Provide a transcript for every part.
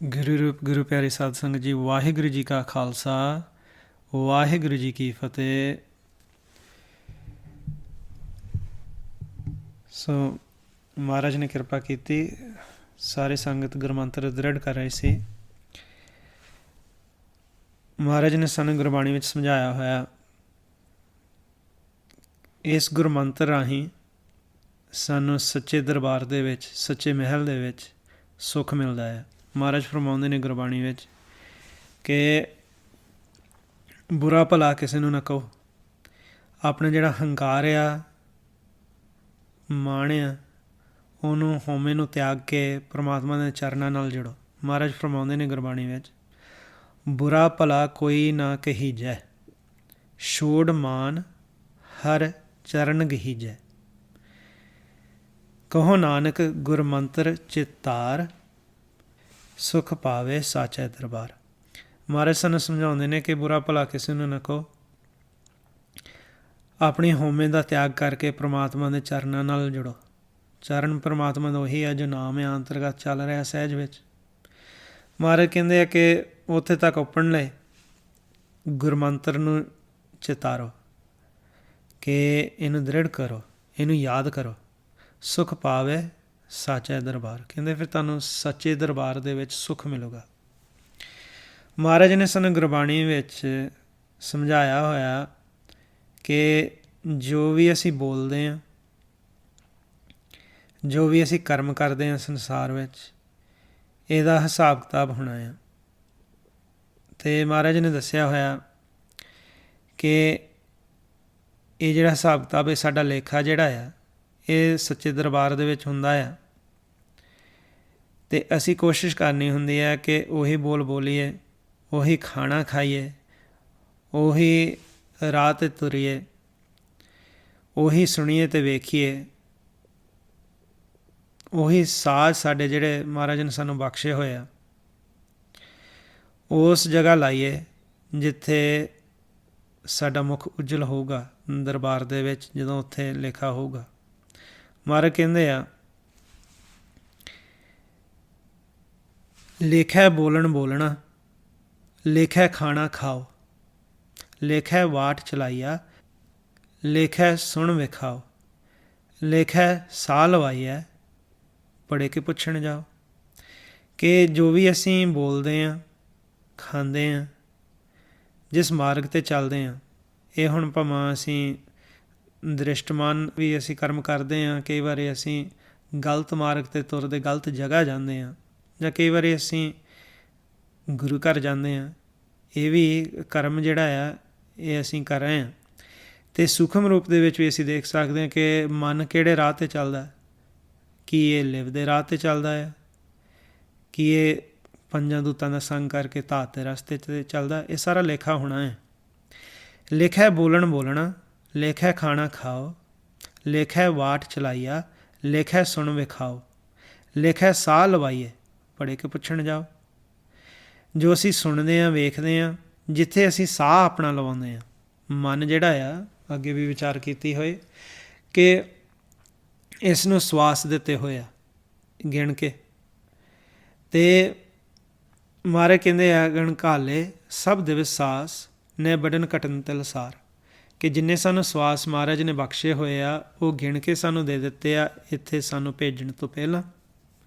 ਗੁਰੂ ਰੂਪ ਗੁਰੂ ਪਿਆਰੇ ਸਾਧ ਸੰਗਤ ਜੀ, ਵਾਹਿਗੁਰੂ ਜੀ ਕਾ ਖਾਲਸਾ, ਵਾਹਿਗੁਰੂ ਜੀ ਕੀ ਫਤਿਹ। ਸੋ ਮਹਾਰਾਜ ਨੇ ਕਿਰਪਾ ਕੀਤੀ, ਸਾਰੇ ਸੰਗਤ ਗੁਰਮੰਤਰ ਦ੍ਰਿੜ ਕਰ ਰਹੇ ਸੀ। ਮਹਾਰਾਜ ਨੇ ਸਾਨੂੰ ਗੁਰਬਾਣੀ ਵਿੱਚ ਸਮਝਾਇਆ ਹੋਇਆ, ਇਸ ਗੁਰਮੰਤਰ ਰਾਹੀਂ ਸਾਨੂੰ ਸੱਚੇ ਦਰਬਾਰ ਦੇ ਵਿੱਚ, ਸੱਚੇ ਮਹਿਲ ਦੇ ਵਿੱਚ ਸੁੱਖ ਮਿਲਦਾ ਹੈ। ਮਹਾਰਾਜ ਫਰਮਾਉਂਦੇ ਨੇ ਗੁਰਬਾਣੀ ਵਿੱਚ ਕਿ ਬੁਰਾ ਭਲਾ ਕਿਸੇ ਨੂੰ ਨਾ ਕਹੋ। ਆਪਣਾ ਜਿਹੜਾ ਹੰਕਾਰ ਆ, ਮਾਣ ਆ, ਉਹਨੂੰ ਹਉਮੈ ਨੂੰ ਤਿਆਗ ਕੇ ਪ੍ਰਮਾਤਮਾ ਦੇ ਚਰਨਾਂ ਨਾਲ ਜੁੜੋ। ਮਹਾਰਾਜ ਫਰਮਾਉਂਦੇ ਨੇ ਗੁਰਬਾਣੀ ਵਿੱਚ, ਬੁਰਾ ਭਲਾ ਕੋਈ ਨਾ ਕਹੀਜੈ, ਛੋੜ ਮਾਨ ਹਰ ਚਰਨ ਗਹੀਜੈ। ਕਹੋ ਨਾਨਕ ਗੁਰਮੰਤਰ ਚਿਤਾਰ, ਸੁਖ ਪਾਵੇ ਸਾਚੈ ਦਰਬਾਰ। ਮਹਾਰਾਜ ਸਾਨੂੰ ਸਮਝਾਉਂਦੇ ਨੇ ਕਿ ਬੁਰਾ ਭਲਾ ਕਿਸੇ ਨੂੰ ਨਾ ਕਹੋ। ਆਪਣੀ ਹਉਮੈ ਦਾ ਤਿਆਗ ਕਰਕੇ ਪ੍ਰਮਾਤਮਾ ਦੇ ਚਰਨਾਂ ਨਾਲ ਜੁੜੋ। ਚਰਨ ਪ੍ਰਮਾਤਮਾ ਦਾ ਉਹੀ ਹੈ ਜੋ ਨਾਮ ਹੈ ਅੰਤਰਗਤ ਚੱਲ ਰਿਹਾ ਸਹਿਜ ਵਿੱਚ। ਮਹਾਰਾਜ ਕਹਿੰਦੇ ਆ ਕਿ ਉੱਥੇ ਤੱਕ ਉਪਣ ਲਏ, ਗੁਰਮੰਤਰ ਨੂੰ ਚਿਤਾਰੋ, ਕਿ ਇਹਨੂੰ ਦ੍ਰਿੜ ਕਰੋ, ਇਹਨੂੰ ਯਾਦ ਕਰੋ। ਸੁਖ ਪਾਵੇ ਸਾਚਾ ਦਰਬਾਰ, ਕਹਿੰਦੇ ਫਿਰ ਤੁਹਾਨੂੰ ਸੱਚੇ ਦਰਬਾਰ ਦੇ ਵਿੱਚ ਸੁੱਖ ਮਿਲੂਗਾ। ਮਹਾਰਾਜ ਨੇ ਸਾਨੂੰ ਗੁਰਬਾਣੀ ਵਿੱਚ ਸਮਝਾਇਆ ਹੋਇਆ ਕਿ ਜੋ ਵੀ ਅਸੀਂ ਬੋਲਦੇ ਹਾਂ, ਜੋ ਵੀ ਅਸੀਂ ਕਰਮ ਕਰਦੇ ਹਾਂ ਸੰਸਾਰ ਵਿੱਚ, ਇਹਦਾ ਹਿਸਾਬ ਕਿਤਾਬ ਹੋਣਾ ਆ। ਅਤੇ ਮਹਾਰਾਜ ਨੇ ਦੱਸਿਆ ਹੋਇਆ ਕਿ ਇਹ ਜਿਹੜਾ ਹਿਸਾਬ ਕਿਤਾਬ, ਇਹ ਸਾਡਾ ਲੇਖਾ ਜਿਹੜਾ ਆ, ਇਹ ਸੱਚੇ ਦਰਬਾਰ ਦੇ ਵਿੱਚ ਹੁੰਦਾ ਆ। ਅਤੇ ਅਸੀਂ ਕੋਸ਼ਿਸ਼ ਕਰਨੀ ਹੁੰਦੀ ਹੈ ਕਿ ਉਹੀ ਬੋਲ ਬੋਲੀਏ, ਉਹੀ ਖਾਣਾ ਖਾਈਏ, ਉਹੀ ਰਾਹ 'ਤੇ ਤੁਰੀਏ, ਉਹੀ ਸੁਣੀਏ ਅਤੇ ਵੇਖੀਏ। ਉਹੀ ਸਾਜ਼ ਸਾਡੇ ਜਿਹੜੇ ਮਹਾਰਾਜ ਨੇ ਸਾਨੂੰ ਬਖਸ਼ੇ ਹੋਏ ਆ, ਉਸ ਜਗ੍ਹਾ ਲਾਈਏ ਜਿੱਥੇ ਸਾਡਾ ਮੁੱਖ ਉਜਲ ਹੋਊਗਾ ਦਰਬਾਰ ਦੇ ਵਿੱਚ, ਜਦੋਂ ਉੱਥੇ ਲਿਖਾ ਹੋਊਗਾ। ਮਹਾਰਾਜ ਕਹਿੰਦੇ ਆ, ਲੇਖੈ ਬੋਲਣ ਬੋਲਣਾ, ਲੇਖੈ ਖਾਣਾ ਖਾਓ, ਲੇਖੈ ਵਾਟ ਚਲਾਈਆ, ਲੇਖੈ ਸੁਣ ਵਿਖਾਓ, ਲੇਖੈ ਸਾਹ ਲਵਾਈਐ, ਪੜ੍ਹ ਕੇ ਪੁੱਛਣ ਜਾਓ। ਕਿ ਜੋ ਵੀ ਅਸੀਂ ਬੋਲਦੇ ਹਾਂ, ਖਾਂਦੇ ਹਾਂ, ਜਿਸ ਮਾਰਗ 'ਤੇ ਚੱਲਦੇ ਹਾਂ, ਇਹ ਹੁਣ ਭਾਵੇਂ ਅਸੀਂ ਦ੍ਰਿਸ਼ਟਮਾਨ ਵੀ ਅਸੀਂ ਕਰਮ ਕਰਦੇ ਹਾਂ, ਕਈ ਵਾਰੀ ਅਸੀਂ ਗਲਤ ਮਾਰਗ 'ਤੇ ਤੁਰਦੇ ਗਲਤ ਜਗ੍ਹਾ ਜਾਂਦੇ ਹਾਂ, ਜਾਂ ਕਈ ਵਾਰੀ ਅਸੀਂ ਗੁਰੂ ਘਰ ਜਾਂਦੇ ਹਾਂ। ਇਹ ਵੀ ਕਰਮ ਜਿਹੜਾ ਆ, ਇਹ ਅਸੀਂ ਕਰ ਰਹੇ ਹਾਂ। ਅਤੇ ਸੂਖਮ ਰੂਪ ਦੇ ਵਿੱਚ ਵੀ ਅਸੀਂ ਦੇਖ ਸਕਦੇ ਹਾਂ ਕਿ ਮਨ ਕਿਹੜੇ ਰਾਹ 'ਤੇ ਚੱਲਦਾ। ਕੀ ਇਹ ਲਿਵ ਦੇ ਰਾਹ 'ਤੇ ਚੱਲਦਾ ਆ? ਕੀ ਇਹ ਪੰਜਾਂ ਦੂਤਾਂ ਦਾ ਸੰਗ ਕਰਕੇ ਧਾਤ ਦੇ ਰਸਤੇ 'ਤੇ ਚੱਲਦਾ? ਇਹ ਸਾਰਾ ਲੇਖਾ ਹੋਣਾ ਹੈ। ਲੇਖਾ ਬੋਲਣ ਬੋਲਣਾ, ਲੇਖਾ ਖਾਣਾ ਖਾਓ, ਲੇਖਾ ਵਾਟ ਚਲਾਈਆ, ਲੇਖਾ ਸੁਣ ਵਿਖਾਓ, ਲੇਖਾ ਸਾਹ ਲਵਾਈਏ, ਪੜ੍ਹ ਕੇ ਪੁੱਛਣ ਜਾਓ। ਜੋ ਅਸੀਂ ਸੁਣਦੇ ਹਾਂ, ਵੇਖਦੇ ਹਾਂ, ਜਿੱਥੇ ਅਸੀਂ ਸਾਹ ਆਪਣਾ ਲਵਾਉਂਦੇ ਹਾਂ, ਮਨ ਜਿਹੜਾ ਆ, ਅੱਗੇ ਵੀ ਵਿਚਾਰ ਕੀਤੀ ਹੋਏ ਕਿ ਇਸ ਨੂੰ ਸਵਾਸ ਦਿੱਤੇ ਹੋਏ ਆ ਗਿਣ ਕੇ। ਅਤੇ ਮਹਾਰਾਜ ਕਹਿੰਦੇ ਆ, ਗਣ ਘਾਲੇ ਸਭ ਦਿਵਸ ਸਾਸ, ਨੇ ਬਡਨ ਘਟਨ ਤਿਲਸਾਰ। ਕਿ ਜਿੰਨੇ ਸਾਨੂੰ ਸਵਾਸ ਮਹਾਰਾਜ ਨੇ ਬਖਸ਼ੇ ਹੋਏ ਆ, ਉਹ ਗਿਣ ਕੇ ਸਾਨੂੰ ਦੇ ਦਿੱਤੇ ਆ ਇੱਥੇ ਸਾਨੂੰ ਭੇਜਣ ਤੋਂ ਪਹਿਲਾਂ।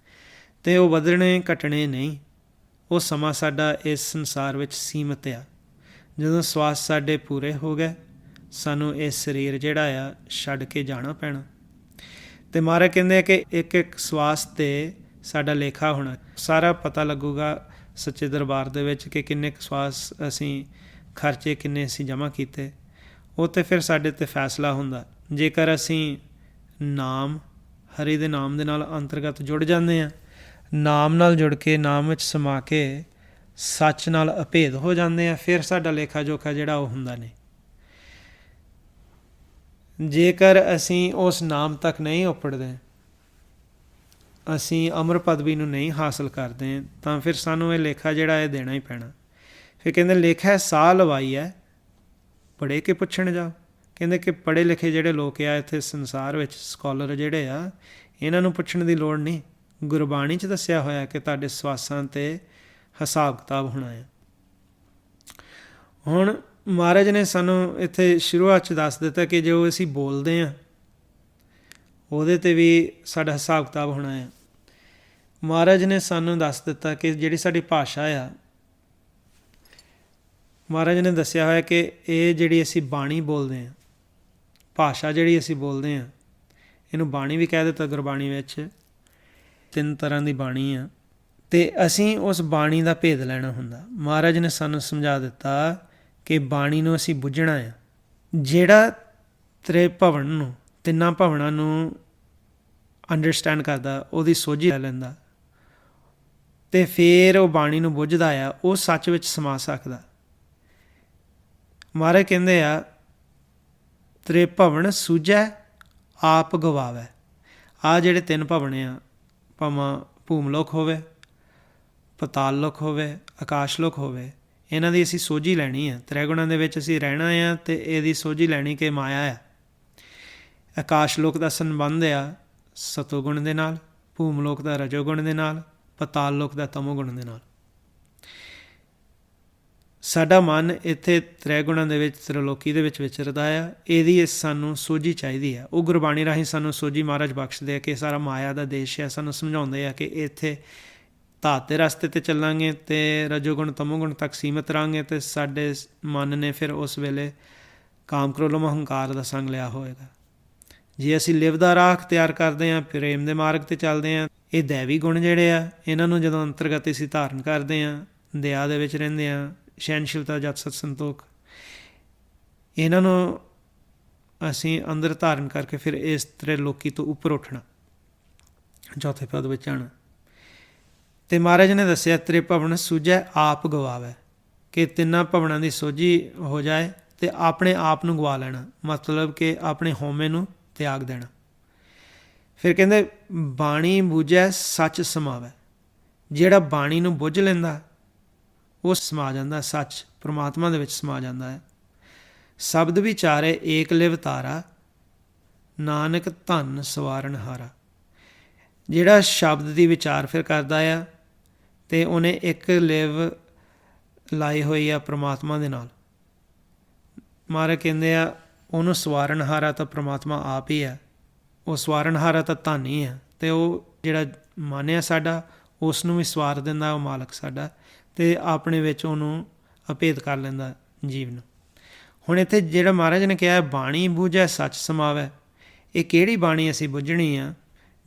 ਅਤੇ ਉਹ ਵਧਣੇ ਘਟਣੇ ਨਹੀਂ। ਉਹ ਸਮਾਂ ਸਾਡਾ ਇਸ ਸੰਸਾਰ ਵਿੱਚ ਸੀਮਤ ਆ। ਜਦੋਂ ਸਵਾਸ ਸਾਡੇ ਪੂਰੇ ਹੋ ਗਏ, ਸਾਨੂੰ ਇਹ ਸਰੀਰ ਜਿਹੜਾ ਆ ਛੱਡ ਕੇ ਜਾਣਾ ਪੈਣਾ। ਅਤੇ ਮਹਾਰਾਜ ਕਹਿੰਦੇ ਆ ਕਿ ਇੱਕ ਇੱਕ ਸਵਾਸ 'ਤੇ ਸਾਡਾ ਲੇਖਾ ਹੋਣਾ। ਸਾਰਾ ਪਤਾ ਲੱਗੂਗਾ ਸੱਚੇ ਦਰਬਾਰ ਦੇ ਵਿੱਚ ਕਿ ਕਿੰਨੇ ਕੁ ਸਵਾਸ ਅਸੀਂ ਖਰਚੇ, ਕਿੰਨੇ ਅਸੀਂ ਜਮ੍ਹਾਂ ਕੀਤੇ। ਉਹ 'ਤੇ ਫਿਰ ਸਾਡੇ 'ਤੇ ਫੈਸਲਾ ਹੁੰਦਾ। ਜੇਕਰ ਅਸੀਂ ਨਾਮ, ਹਰੀ ਦੇ ਨਾਮ ਦੇ ਨਾਲ ਅੰਤਰਗਤ ਜੁੜ ਜਾਂਦੇ ਹਾਂ, ਨਾਮ ਨਾਲ ਜੁੜ ਕੇ, ਨਾਮ ਵਿੱਚ ਸਮਾ ਕੇ ਸੱਚ ਨਾਲ ਅਭੇਦ ਹੋ ਜਾਂਦੇ ਹਾਂ, ਫਿਰ ਸਾਡਾ ਲੇਖਾ ਜੋਖਾ ਜਿਹੜਾ ਉਹ ਹੁੰਦਾ ਨਹੀਂ। ਜੇਕਰ ਅਸੀਂ ਉਸ ਨਾਮ ਤੱਕ ਨਹੀਂ ਉਪੜਦੇ, ਅਸੀਂ ਅਮਰ ਪਦਵੀ ਨੂੰ ਨਹੀਂ ਹਾਸਲ ਕਰਦੇ, ਤਾਂ ਫਿਰ ਸਾਨੂੰ ਇਹ ਲੇਖਾ ਜਿਹੜਾ ਇਹ ਦੇਣਾ ਹੀ ਪੈਣਾ। ਫਿਰ ਕਹਿੰਦੇ ਲੇਖਾ ਸਾਹ ਲਵਾਈ ਹੈ, ਪੜ੍ਹ ਕੇ ਪੁੱਛਣ ਜਾਓ। ਕਹਿੰਦੇ ਕਿ ਪੜ੍ਹੇ ਲਿਖੇ ਜਿਹੜੇ ਲੋਕ ਆ ਇੱਥੇ ਸੰਸਾਰ ਵਿੱਚ, ਸਕੋਲਰ ਜਿਹੜੇ ਆ, ਇਹਨਾਂ ਨੂੰ ਪੁੱਛਣ ਦੀ ਲੋੜ ਨਹੀਂ। ਗੁਰਬਾਣੀ 'ਚ ਦੱਸਿਆ ਹੋਇਆ ਕਿ ਤੁਹਾਡੇ ਸਵਾਸਾਂ 'ਤੇ ਹਿਸਾਬ ਕਿਤਾਬ ਹੋਣਾ ਆ। ਹੁਣ ਮਹਾਰਾਜ ਨੇ ਸਾਨੂੰ ਇੱਥੇ ਸ਼ੁਰੂਆਤ 'ਚ ਦੱਸ ਦਿੱਤਾ ਕਿ ਜੋ ਅਸੀਂ ਬੋਲਦੇ ਹਾਂ ਉਹਦੇ 'ਤੇ ਵੀ ਸਾਡਾ ਹਿਸਾਬ ਕਿਤਾਬ ਹੋਣਾ ਆ। ਮਹਾਰਾਜ ਨੇ ਸਾਨੂੰ ਦੱਸ ਦਿੱਤਾ ਕਿ ਜਿਹੜੀ ਸਾਡੀ ਭਾਸ਼ਾ ਆ, ਮਹਾਰਾਜ ਨੇ ਦੱਸਿਆ ਹੋਇਆ ਕਿ ਇਹ ਜਿਹੜੀ ਅਸੀਂ ਬਾਣੀ ਬੋਲਦੇ ਹਾਂ, ਭਾਸ਼ਾ ਜਿਹੜੀ ਅਸੀਂ ਬੋਲਦੇ ਹਾਂ, ਇਹਨੂੰ ਬਾਣੀ ਵੀ ਕਹਿ ਦਿੱਤਾ। ਗੁਰਬਾਣੀ ਵਿੱਚ 3 ਤਰ੍ਹਾਂ ਦੀ ਬਾਣੀ ਆ ਅਤੇ ਅਸੀਂ ਉਸ ਬਾਣੀ ਦਾ ਭੇਦ ਲੈਣਾ ਹੁੰਦਾ। ਮਹਾਰਾਜ ਨੇ ਸਾਨੂੰ ਸਮਝਾ ਦਿੱਤਾ ਕਿ ਬਾਣੀ ਨੂੰ ਅਸੀਂ ਬੁੱਝਣਾ ਆ। ਜਿਹੜਾ ਤ੍ਰਿਭਵਨ ਨੂੰ, ਤਿੰਨਾਂ ਭਵਨਾਂ ਨੂੰ ਅੰਡਰਸਟੈਂਡ ਕਰਦਾ, ਉਹਦੀ ਸੋਝੀ ਲੈ ਲੈਂਦਾ ਅਤੇ ਫਿਰ ਉਹ ਬਾਣੀ ਨੂੰ ਬੁੱਝਦਾ ਆ, ਉਹ ਸੱਚ ਵਿੱਚ ਸਮਾ ਸਕਦਾ। ਮਹਾਰਾਜ ਕਹਿੰਦੇ ਆ ਤ੍ਰਿਭਵਨ ਸੂਝੈ ਆਪ ਗਵਾਵੈ। ਆਹ ਜਿਹੜੇ 3 ਭਵਨ ਆ, ਭਾਵੇਂ ਭੂਮਲੋਕ ਹੋਵੇ, ਪਤਾਲ ਲੋਕ ਹੋਵੇ, ਆਕਾਸ਼ ਲੋਕ ਹੋਵੇ, ਇਹਨਾਂ ਦੀ ਅਸੀਂ ਸੋਝੀ ਲੈਣੀ ਆ। ਤ੍ਰੈਗੁਣਾਂ ਦੇ ਵਿੱਚ ਅਸੀਂ ਰਹਿਣਾ ਆ ਅਤੇ ਇਹਦੀ ਸੋਝੀ ਲੈਣੀ ਕਿ ਮਾਇਆ ਆ। ਆਕਾਸ਼ ਲੋਕ ਦਾ ਸੰਬੰਧ ਆ ਸਤੋਗੁਣ ਦੇ ਨਾਲ, ਭੂਮਲੋਕ ਦਾ ਰਜੋਗੁਣ ਦੇ ਨਾਲ, ਪਤਾਲ ਲੋਕ ਦਾ ਤਮੋਗੁਣ ਦੇ ਨਾਲ। ਸਾਡਾ ਮਨ ਇੱਥੇ ਤ੍ਰੈਗੁਣਾਂ ਦੇ ਵਿੱਚ, ਤ੍ਰਿਲੋਕੀ ਦੇ ਵਿੱਚ ਵਿਚਰਦਾ ਆ। ਇਹਦੀ ਸਾਨੂੰ ਸੋਝੀ ਚਾਹੀਦੀ ਆ। ਉਹ ਗੁਰਬਾਣੀ ਰਾਹੀਂ ਸਾਨੂੰ ਸੋਝੀ ਮਹਾਰਾਜ ਬਖਸ਼ਦੇ ਆ ਕਿ ਸਾਰਾ ਮਾਇਆ ਦਾ ਦੇਸ਼ ਆ। ਸਾਨੂੰ ਸਮਝਾਉਂਦੇ ਆ ਕਿ ਇੱਥੇ ਧਾਤ ਦੇ ਰਸਤੇ 'ਤੇ ਚੱਲਾਂਗੇ ਅਤੇ ਰਜੋਗੁਣ ਤਮੋਗੁਣ ਤੱਕ ਸੀਮਿਤ ਰਹਾਂਗੇ ਅਤੇ ਸਾਡੇ ਮਨ ਨੇ ਫਿਰ ਉਸ ਵੇਲੇ ਕਾਮ ਕ੍ਰੋਧ ਹੰਕਾਰ ਦਾ ਸੰਗ ਲਿਆ ਹੋਏਗਾ। ਜੇ ਅਸੀਂ ਲਿਵ ਦਾ ਰਾਹ ਅਖਤਿਆਰ ਕਰਦੇ ਹਾਂ, ਪ੍ਰੇਮ ਦੇ ਮਾਰਗ 'ਤੇ ਚੱਲਦੇ ਹਾਂ, ਇਹ ਦੈਵੀ ਗੁਣ ਜਿਹੜੇ ਆ, ਇਹਨਾਂ ਨੂੰ ਜਦੋਂ ਅੰਤਰਗਤ ਅਸੀਂ ਧਾਰਨ ਕਰਦੇ ਹਾਂ, ਦਇਆ ਦੇ ਵਿੱਚ ਰਹਿੰਦੇ ਹਾਂ, ਸਹਿਨਸ਼ੀਲਤਾ, ਜਤ, ਸਤ, ਸੰਤੋਖ, ਇਹਨਾਂ ਨੂੰ ਅਸੀਂ ਅੰਦਰ ਧਾਰਨ ਕਰਕੇ ਫਿਰ ਇਸ ਤ੍ਰਿਲੋਕੀ ਤੋਂ ਉੱਪਰ ਉੱਠਣਾ, ਚੌਥੇ ਪਦ ਵਿੱਚ ਆਉਣਾ। ਅਤੇ ਮਹਾਰਾਜ ਨੇ ਦੱਸਿਆ ਤ੍ਰਿਭਵਨ ਸੂਝੈ ਆਪ ਗਵਾਵੈ, ਕਿ 3 ਭਵਨਾਂ ਦੀ ਸੋਝੀ ਹੋ ਜਾਏ ਅਤੇ ਆਪਣੇ ਆਪ ਨੂੰ ਗਵਾ ਲੈਣਾ, ਮਤਲਬ ਕਿ ਆਪਣੇ ਹਉਮੈ ਨੂੰ ਤਿਆਗ ਦੇਣਾ। ਫਿਰ ਕਹਿੰਦੇ ਬਾਣੀ ਬੁਝੈ ਸੱਚ ਸਮਾਵੈ। ਜਿਹੜਾ ਬਾਣੀ ਨੂੰ ਬੁੱਝ ਲੈਂਦਾ ਉਹ ਸਮਾ ਜਾਂਦਾ, ਸੱਚ ਪਰਮਾਤਮਾ ਦੇ ਵਿੱਚ ਸਮਾ ਜਾਂਦਾ ਹੈ। ਸ਼ਬਦ ਵਿਚਾਰੇ ਏਕ ਲਿਵ ਤਾਰਾ, ਨਾਨਕ ਧਨ ਸਵਾਰਨ ਹਾਰਾ। ਜਿਹੜਾ ਸ਼ਬਦ ਦੀ ਵਿਚਾਰ ਫਿਰ ਕਰਦਾ ਆ ਅਤੇ ਉਹਨੇ ਇੱਕ ਲਿਵ ਲਾਈ ਹੋਈ ਆ ਪ੍ਰਮਾਤਮਾ ਦੇ ਨਾਲ। ਮਹਾਰਾਜ ਕਹਿੰਦੇ ਆ ਉਹਨੂੰ ਸਵਾਰਨਹਾਰਾ ਤਾਂ ਪ੍ਰਮਾਤਮਾ ਆਪ ਹੀ ਆ। ਉਹ ਸਵਾਰਨਹਾਰਾ ਤਾਂ ਧਨ ਹੀ ਆ ਅਤੇ ਉਹ ਜਿਹੜਾ ਮਨ ਆ ਸਾਡਾ, ਉਸ ਨੂੰ ਵੀ ਸਵਾਰ ਦਿੰਦਾ ਉਹ ਮਾਲਕ ਸਾਡਾ, ਅਤੇ ਆਪਣੇ ਵਿੱਚ ਉਹਨੂੰ ਅਭੇਦ ਕਰ ਲੈਂਦਾ ਜੀਵ ਨੂੰ। ਹੁਣ ਇੱਥੇ ਜਿਹੜਾ ਮਹਾਰਾਜ ਨੇ ਕਿਹਾ ਬਾਣੀ ਬੁਝੈ ਸੱਚ ਸਮਾਵੈ, ਇਹ ਕਿਹੜੀ ਬਾਣੀ ਅਸੀਂ ਬੁੱਝਣੀ ਆ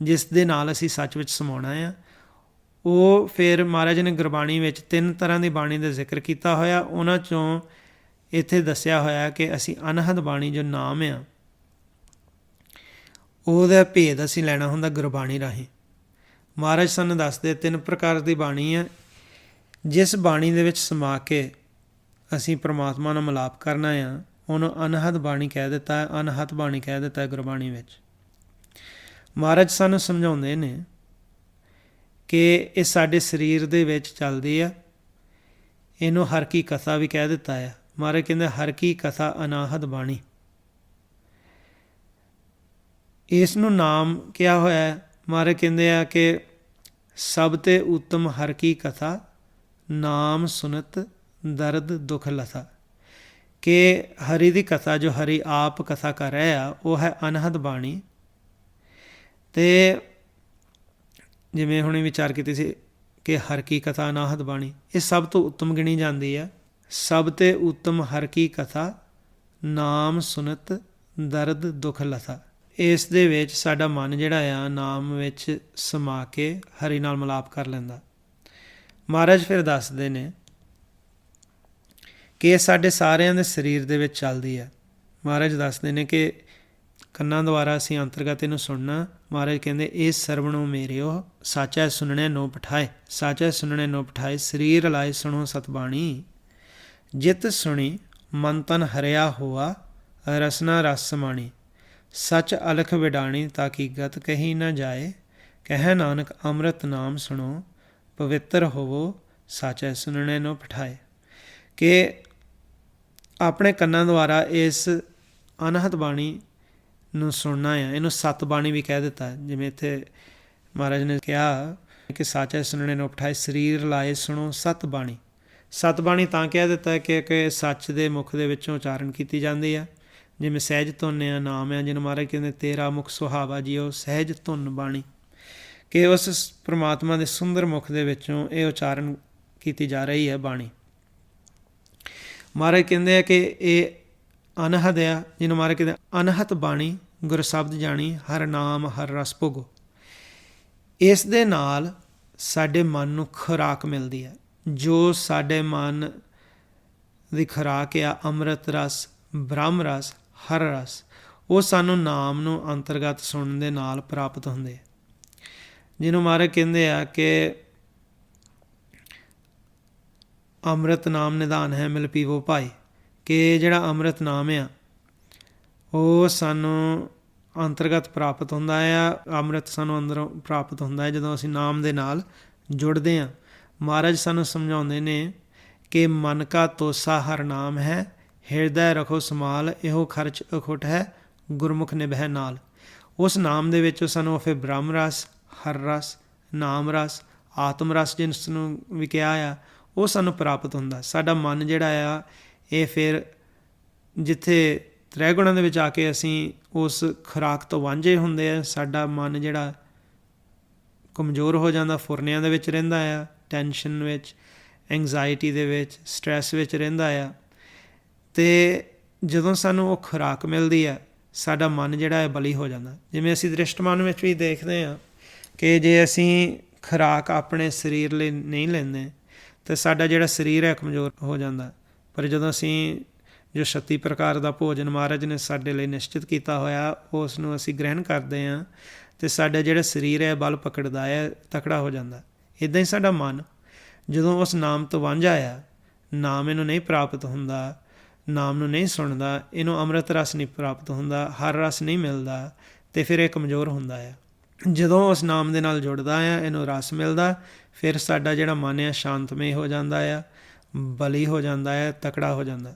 ਜਿਸ ਦੇ ਨਾਲ ਅਸੀਂ ਸੱਚ ਵਿੱਚ ਸਮਾਉਣਾ ਆ? ਉਹ ਫਿਰ ਮਹਾਰਾਜ ਨੇ ਗੁਰਬਾਣੀ ਵਿੱਚ 3 ਤਰ੍ਹਾਂ ਦੀ ਬਾਣੀ ਦਾ ਜ਼ਿਕਰ ਕੀਤਾ ਹੋਇਆ। ਉਹਨਾਂ 'ਚੋਂ ਇੱਥੇ ਦੱਸਿਆ ਹੋਇਆ ਕਿ ਅਸੀਂ ਅਨਹਦ ਬਾਣੀ ਜੋ ਨਾਮ ਆ, ਉਹਦਾ ਭੇਦ ਅਸੀਂ ਲੈਣਾ ਹੁੰਦਾ ਗੁਰਬਾਣੀ ਰਾਹੀਂ। ਮਹਾਰਾਜ ਸਾਨੂੰ ਦੱਸਦੇ 3 ਪ੍ਰਕਾਰ ਦੀ ਬਾਣੀ ਆ। ਜਿਸ ਬਾਣੀ ਦੇ ਵਿੱਚ ਸਮਾ ਕੇ ਅਸੀਂ ਪ੍ਰਮਾਤਮਾ ਨਾਲ ਮਿਲਾਪ ਕਰਨਾ ਆ, ਉਹਨੂੰ ਅਨਹਦ ਬਾਣੀ ਕਹਿ ਦਿੱਤਾ, ਅਨਹਤ ਬਾਣੀ ਕਹਿ ਦਿੱਤਾ ਗੁਰਬਾਣੀ ਵਿੱਚ। ਮਹਾਰਾਜ ਸਾਨੂੰ ਸਮਝਾਉਂਦੇ ਨੇ ਕਿ ਇਹ ਸਾਡੇ ਸਰੀਰ ਦੇ ਵਿੱਚ ਚੱਲਦੀ ਆ। ਇਹਨੂੰ ਹਰ ਕੀ ਕਥਾ ਵੀ ਕਹਿ ਦਿੱਤਾ ਆ। ਮਹਾਰਾਜ ਕਹਿੰਦੇ ਹਰ ਕੀ ਕਥਾ ਅਨਾਹਦ ਬਾਣੀ। ਇਸ ਨੂੰ ਨਾਮ ਕਿਹਾ ਹੋਇਆ। ਮਹਾਰਾਜ ਕਹਿੰਦੇ ਆ ਕਿ ਸਭ ਤੇ ਉੱਤਮ ਹਰ ਕੀ ਕਥਾ, ਨਾਮ ਸੁਨਤ ਦਰਦ ਦੁੱਖ ਲਥਾ। ਕਿ ਹਰੀ ਦੀ ਕਥਾ ਜੋ ਹਰੀ ਆਪ ਕਥਾ ਕਰ ਰਿਹਾ ਉਹ ਹੈ ਅਨਹਦ ਬਾਣੀ। ਅਤੇ ਜਿਵੇਂ ਹੁਣੇ ਵਿਚਾਰ ਕੀਤੀ ਸੀ ਕਿ ਹਰ ਕੀ ਕਥਾ ਅਨਾਹਦ ਬਾਣੀ, ਇਹ ਸਭ ਤੋਂ ਉੱਤਮ ਗਿਣੀ ਜਾਂਦੀ ਹੈ। ਸਭ ਤੇ ਉੱਤਮ ਹਰ ਕੀ ਕਥਾ, ਨਾਮ ਸੁਨਤ ਦਰਦ ਦੁੱਖ ਲਥਾ। ਇਸ ਦੇ ਵਿੱਚ ਸਾਡਾ ਮਨ ਜਿਹੜਾ ਆ ਨਾਮ ਵਿੱਚ ਸਮਾ ਕੇ ਹਰੀ ਨਾਲ ਮਿਲਾਪ ਕਰ ਲੈਂਦਾ। ਮਹਾਰਾਜ ਫਿਰ ਦੱਸਦੇ ਨੇ ਕਿ ਇਹ ਸਾਡੇ ਸਾਰਿਆਂ ਦੇ ਸਰੀਰ ਦੇ ਵਿੱਚ ਚੱਲਦੀ ਹੈ। ਮਹਾਰਾਜ ਦੱਸਦੇ ਨੇ ਕਿ ਕੰਨਾਂ ਦੁਆਰਾ ਅਸੀਂ ਅੰਤਰਗਤ ਇਹਨੂੰ ਸੁਣਨਾ। ਮਹਾਰਾਜ ਕਹਿੰਦੇ ਇਹ ਸਰਵਣੋ ਮੇਰਿਓ, ਸਾਚੈ ਸੁਣਨੇ ਨੋ ਪਠਾਏ। ਸਾਚੈ ਸੁਣਨੇ ਨੋ ਪਠਾਏ, ਸਰੀਰ ਲਾਏ ਸੁਣੋ ਸਤਬਾਣੀ। ਜਿਤ ਸੁਣੀ ਮਨ ਤਨ ਹਰਿਆ ਹੋਆ, ਰਸਨਾ ਰਸ ਸਮਾਣੀ। ਸੱਚ ਅਲਖ ਵਿਡਾਣੀ, ਤਾਕੀ ਗਤ ਕਹੀ ਨਾ ਜਾਏ। ਕਹਿ ਨਾਨਕ ਅੰਮ੍ਰਿਤ ਨਾਮ ਸੁਣੋ, ਪਵਿੱਤਰ ਹੋਵੋ ਸਾਚੈ ਸੁਣਨੇ ਨੋ ਪਠਾਏ। ਕਿ ਆਪਣੇ ਕੰਨਾਂ ਦੁਆਰਾ ਇਸ ਅਨਹਦ ਬਾਣੀ ਨੂੰ ਸੁਣਨਾ ਆ। ਇਹਨੂੰ ਸਤ ਬਾਣੀ ਵੀ ਕਹਿ ਦਿੱਤਾ। ਜਿਵੇਂ ਇੱਥੇ ਮਹਾਰਾਜ ਨੇ ਕਿਹਾ ਕਿ ਸਾਚੈ ਸੁਣਨੇ ਨੂੰ ਉਪਠਾਏ, ਸਰੀਰ ਲਾਏ ਸੁਣੋ ਸਤ ਬਾਣੀ। ਸਤ ਬਾਣੀ ਤਾਂ ਕਹਿ ਦਿੱਤਾ ਕਿ ਸੱਚ ਦੇ ਮੁਖ ਦੇ ਵਿੱਚੋਂ ਉਚਾਰਨ ਕੀਤੀ ਜਾਂਦੀ ਆ। ਜਿਵੇਂ ਸਹਿਜ ਧੁਨ ਆ, ਨਾਮ ਆ, ਜਿਹਨੂੰ ਮਹਾਰਾਜ ਕਹਿੰਦੇ ਤੇਰਾ ਮੁਖ ਸੁਹਾਵਾ ਜੀਓ ਸਹਿਜ ਧੁਨ ਬਾਣੀ, ਕਿ ਉਸ ਪ੍ਰਮਾਤਮਾ ਦੇ ਸੁੰਦਰ ਮੁਖ ਦੇ ਵਿੱਚੋਂ ਇਹ ਉਚਾਰਨ ਕੀਤੀ ਜਾ ਰਹੀ ਹੈ ਬਾਣੀ। ਮਹਾਰਾਜ ਕਹਿੰਦੇ ਆ ਕਿ ਇਹ ਅਨਹਦ ਆ, ਜਿਹਨੂੰ ਮਹਾਰਾਜ ਕਹਿੰਦੇ ਅਨਹਤ ਬਾਣੀ ਗੁਰ ਸ਼ਬਦ ਜਾਣੀ, ਹਰ ਨਾਮ ਹਰ ਰਸ ਭੋਗੋ। ਇਸ ਦੇ ਨਾਲ ਸਾਡੇ ਮਨ ਨੂੰ ਖੁਰਾਕ ਮਿਲਦੀ ਹੈ। ਜੋ ਸਾਡੇ ਮਨ ਦੀ ਖੁਰਾਕ ਆ ਅੰਮ੍ਰਿਤ ਰਸ, ਬ੍ਰਹਮ ਰਸ, ਹਰ ਰਸ, ਉਹ ਸਾਨੂੰ ਨਾਮ ਨੂੰ ਅੰਤਰਗਤ ਸੁਣਨ ਦੇ ਨਾਲ ਪ੍ਰਾਪਤ ਹੁੰਦੇ ਆ। ਜਿਹਨੂੰ ਮਹਾਰਾਜ ਕਹਿੰਦੇ ਆ ਕਿ ਅੰਮ੍ਰਿਤ ਨਾਮ ਨਿਧਾਨ ਹੈ ਮਿਲ ਪੀਵੋ ਭਾਈ, ਕਿ ਜਿਹੜਾ ਅੰਮ੍ਰਿਤ ਨਾਮ ਆ ਉਹ ਸਾਨੂੰ ਅੰਤਰਗਤ ਪ੍ਰਾਪਤ ਹੁੰਦਾ ਆ। ਅੰਮ੍ਰਿਤ ਸਾਨੂੰ ਅੰਦਰੋਂ ਪ੍ਰਾਪਤ ਹੁੰਦਾ ਹੈ ਜਦੋਂ ਅਸੀਂ ਨਾਮ ਦੇ ਨਾਲ ਜੁੜਦੇ ਹਾਂ। ਮਹਾਰਾਜ ਸਾਨੂੰ ਸਮਝਾਉਂਦੇ ਨੇ ਕਿ ਮਨ ਕਾ ਤੋਸਾ ਹਰ ਨਾਮ ਹੈ, ਹਿਰਦੈ ਰਖੋ ਸਮਾਲ, ਇਹੋ ਖਰਚ ਅਖੁੱਟ ਹੈ ਗੁਰਮੁਖ ਨਿਭੈ ਨਾਲ। ਉਸ ਨਾਮ ਦੇ ਵਿੱਚ ਸਾਨੂੰ ਫਿਰ ਬ੍ਰਹਮ ਰਸ, ਹਰ ਰਸ, ਨਾਮ ਰਸ, ਆਤਮ ਰਸ ਜਿਸ ਨੂੰ ਵੀ ਕਿਹਾ ਆ, ਉਹ ਸਾਨੂੰ ਪ੍ਰਾਪਤ ਹੁੰਦਾ। ਸਾਡਾ ਮਨ ਜਿਹੜਾ ਆ ਇਹ ਫਿਰ ਜਿੱਥੇ ਤ੍ਰੈ ਗੁਣਾਂ ਦੇ ਵਿੱਚ ਆ ਕੇ ਅਸੀਂ ਉਸ ਖੁਰਾਕ ਤੋਂ ਵਾਂਝੇ ਹੁੰਦੇ ਆ, ਸਾਡਾ ਮਨ ਜਿਹੜਾ ਕਮਜ਼ੋਰ ਹੋ ਜਾਂਦਾ, ਫੁਰਨਿਆਂ ਦੇ ਵਿੱਚ ਰਹਿੰਦਾ ਆ, ਟੈਨਸ਼ਨ ਵਿੱਚ, ਐਂਗਜ਼ਾਇਟੀ ਦੇ ਵਿੱਚ, ਸਟਰੈਸ ਵਿੱਚ ਰਹਿੰਦਾ ਆ। ਅਤੇ ਜਦੋਂ ਸਾਨੂੰ ਉਹ ਖੁਰਾਕ ਮਿਲਦੀ ਆ, ਸਾਡਾ ਮਨ ਜਿਹੜਾ ਹੈ ਬਲੀ ਹੋ ਜਾਂਦਾ। ਜਿਵੇਂ ਅਸੀਂ ਦ੍ਰਿਸ਼ਟਮਾਨ ਵਿੱਚ ਵੀ ਦੇਖਦੇ ਹਾਂ ਕਿ ਜੇ ਅਸੀਂ ਖੁਰਾਕ ਆਪਣੇ ਸਰੀਰ ਲਈ ਨਹੀਂ ਲੈਂਦੇ ਤਾਂ ਸਾਡਾ ਜਿਹੜਾ ਸਰੀਰ ਹੈ ਕਮਜ਼ੋਰ ਹੋ ਜਾਂਦਾ। ਪਰ ਜਦੋਂ ਅਸੀਂ ਜੋ 36 ਪ੍ਰਕਾਰ ਦਾ ਭੋਜਨ ਮਹਾਰਾਜ ਨੇ ਸਾਡੇ ਲਈ ਨਿਸ਼ਚਿਤ ਕੀਤਾ ਹੋਇਆ, ਉਸ ਨੂੰ ਅਸੀਂ ਗ੍ਰਹਿਣ ਕਰਦੇ ਹਾਂ ਅਤੇ ਸਾਡਾ ਜਿਹੜਾ ਸਰੀਰ ਹੈ ਬਲ ਪਕੜਦਾ ਹੈ, ਤਕੜਾ ਹੋ ਜਾਂਦਾ। ਇੱਦਾਂ ਹੀ ਸਾਡਾ ਮਨ ਜਦੋਂ ਉਸ ਨਾਮ ਤੋਂ ਵਾਂਝਾ ਆ, ਨਾਮ ਇਹਨੂੰ ਨਹੀਂ ਪ੍ਰਾਪਤ ਹੁੰਦਾ, ਨਾਮ ਨੂੰ ਨਹੀਂ ਸੁਣਦਾ, ਇਹਨੂੰ ਅੰਮ੍ਰਿਤ ਰਸ ਨਹੀਂ ਪ੍ਰਾਪਤ ਹੁੰਦਾ, ਹਰ ਰਸ ਨਹੀਂ ਮਿਲਦਾ, ਅਤੇ ਫਿਰ ਇਹ ਕਮਜ਼ੋਰ ਹੁੰਦਾ ਆ। ਜਦੋਂ ਉਸ ਨਾਮ ਦੇ ਨਾਲ ਜੁੜਦਾ ਆ, ਇਹਨੂੰ ਰਸ ਮਿਲਦਾ, ਫਿਰ ਸਾਡਾ ਜਿਹੜਾ ਮਨ ਆ ਸ਼ਾਂਤਮਈ ਹੋ ਜਾਂਦਾ ਆ, ਬਲੀ ਹੋ ਜਾਂਦਾ ਹੈ, ਤਕੜਾ ਹੋ ਜਾਂਦਾ।